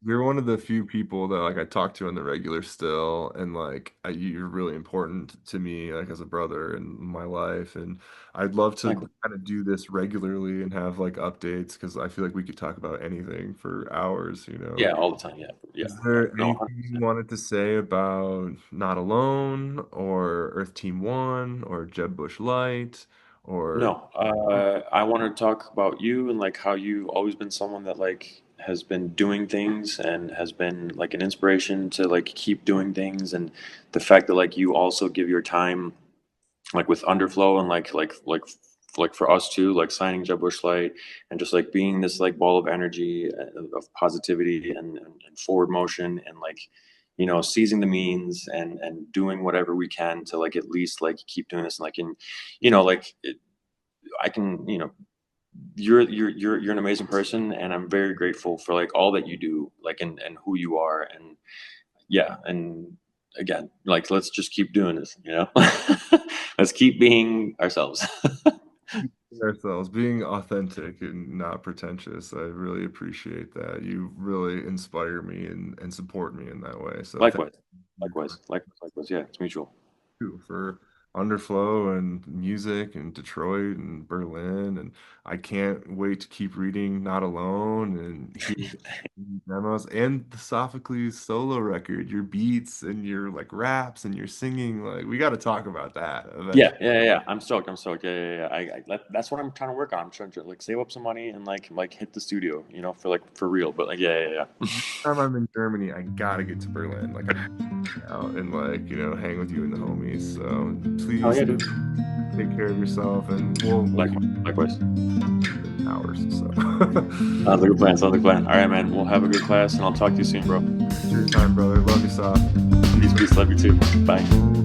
you're one of the few people that like I talk to on the regular still, and like you're really important to me, like as a brother in my life, and I'd love to Michael. kind of do this regularly and have like updates, because I feel like we could talk about anything for hours. Yeah, all the time. Yeah, yeah, Is yeah. there No, anything you wanted to say about Not Alone or Earth Team One or Jeb Busch Lite or No, I want to talk about you and like how you've always been someone that like has been doing things and has been like an inspiration to like keep doing things. And the fact that like you also give your time like with Underflow and like for us too, like signing Jeb Busch Lite and just like being this like ball of energy, of positivity and forward motion, and like, you know, seizing the means and doing whatever we can to like at least like keep doing this. And like, in, you know, like I can, you know, you're an amazing person, and I'm very grateful for like all that you do, like, and who you are. And yeah, and again, like, let's just keep doing this, you know. Let's keep being ourselves. Ourselves, being authentic and not pretentious. I really appreciate that. You really inspire me and support me in that way. So thank Likewise, you for likewise. Yeah, it's mutual. you for Underflow and music and Detroit and Berlin. And I can't wait to keep reading Not Alone and hearing demos and the Sophocles solo record, your beats and your like raps and your singing. Like we got to talk about that eventually. Yeah. I'm stoked. I'm stoked. Yeah. That's what I'm trying to work on. I'm trying to like save up some money and like hit the studio, you know, for like for real. But like, yeah. Time I'm in Germany, I gotta get to Berlin. Like I have to hang out and like, you know, hang with you and the homies. So Oh please yeah, dude. take care of yourself and we'll keep Likewise. hours. So Sounds like a plan. Sounds like a plan. All right, man. We'll have a good class, and I'll talk to you soon, bro. your time, brother. Love you, Soph. Peace. Love you too. Bye.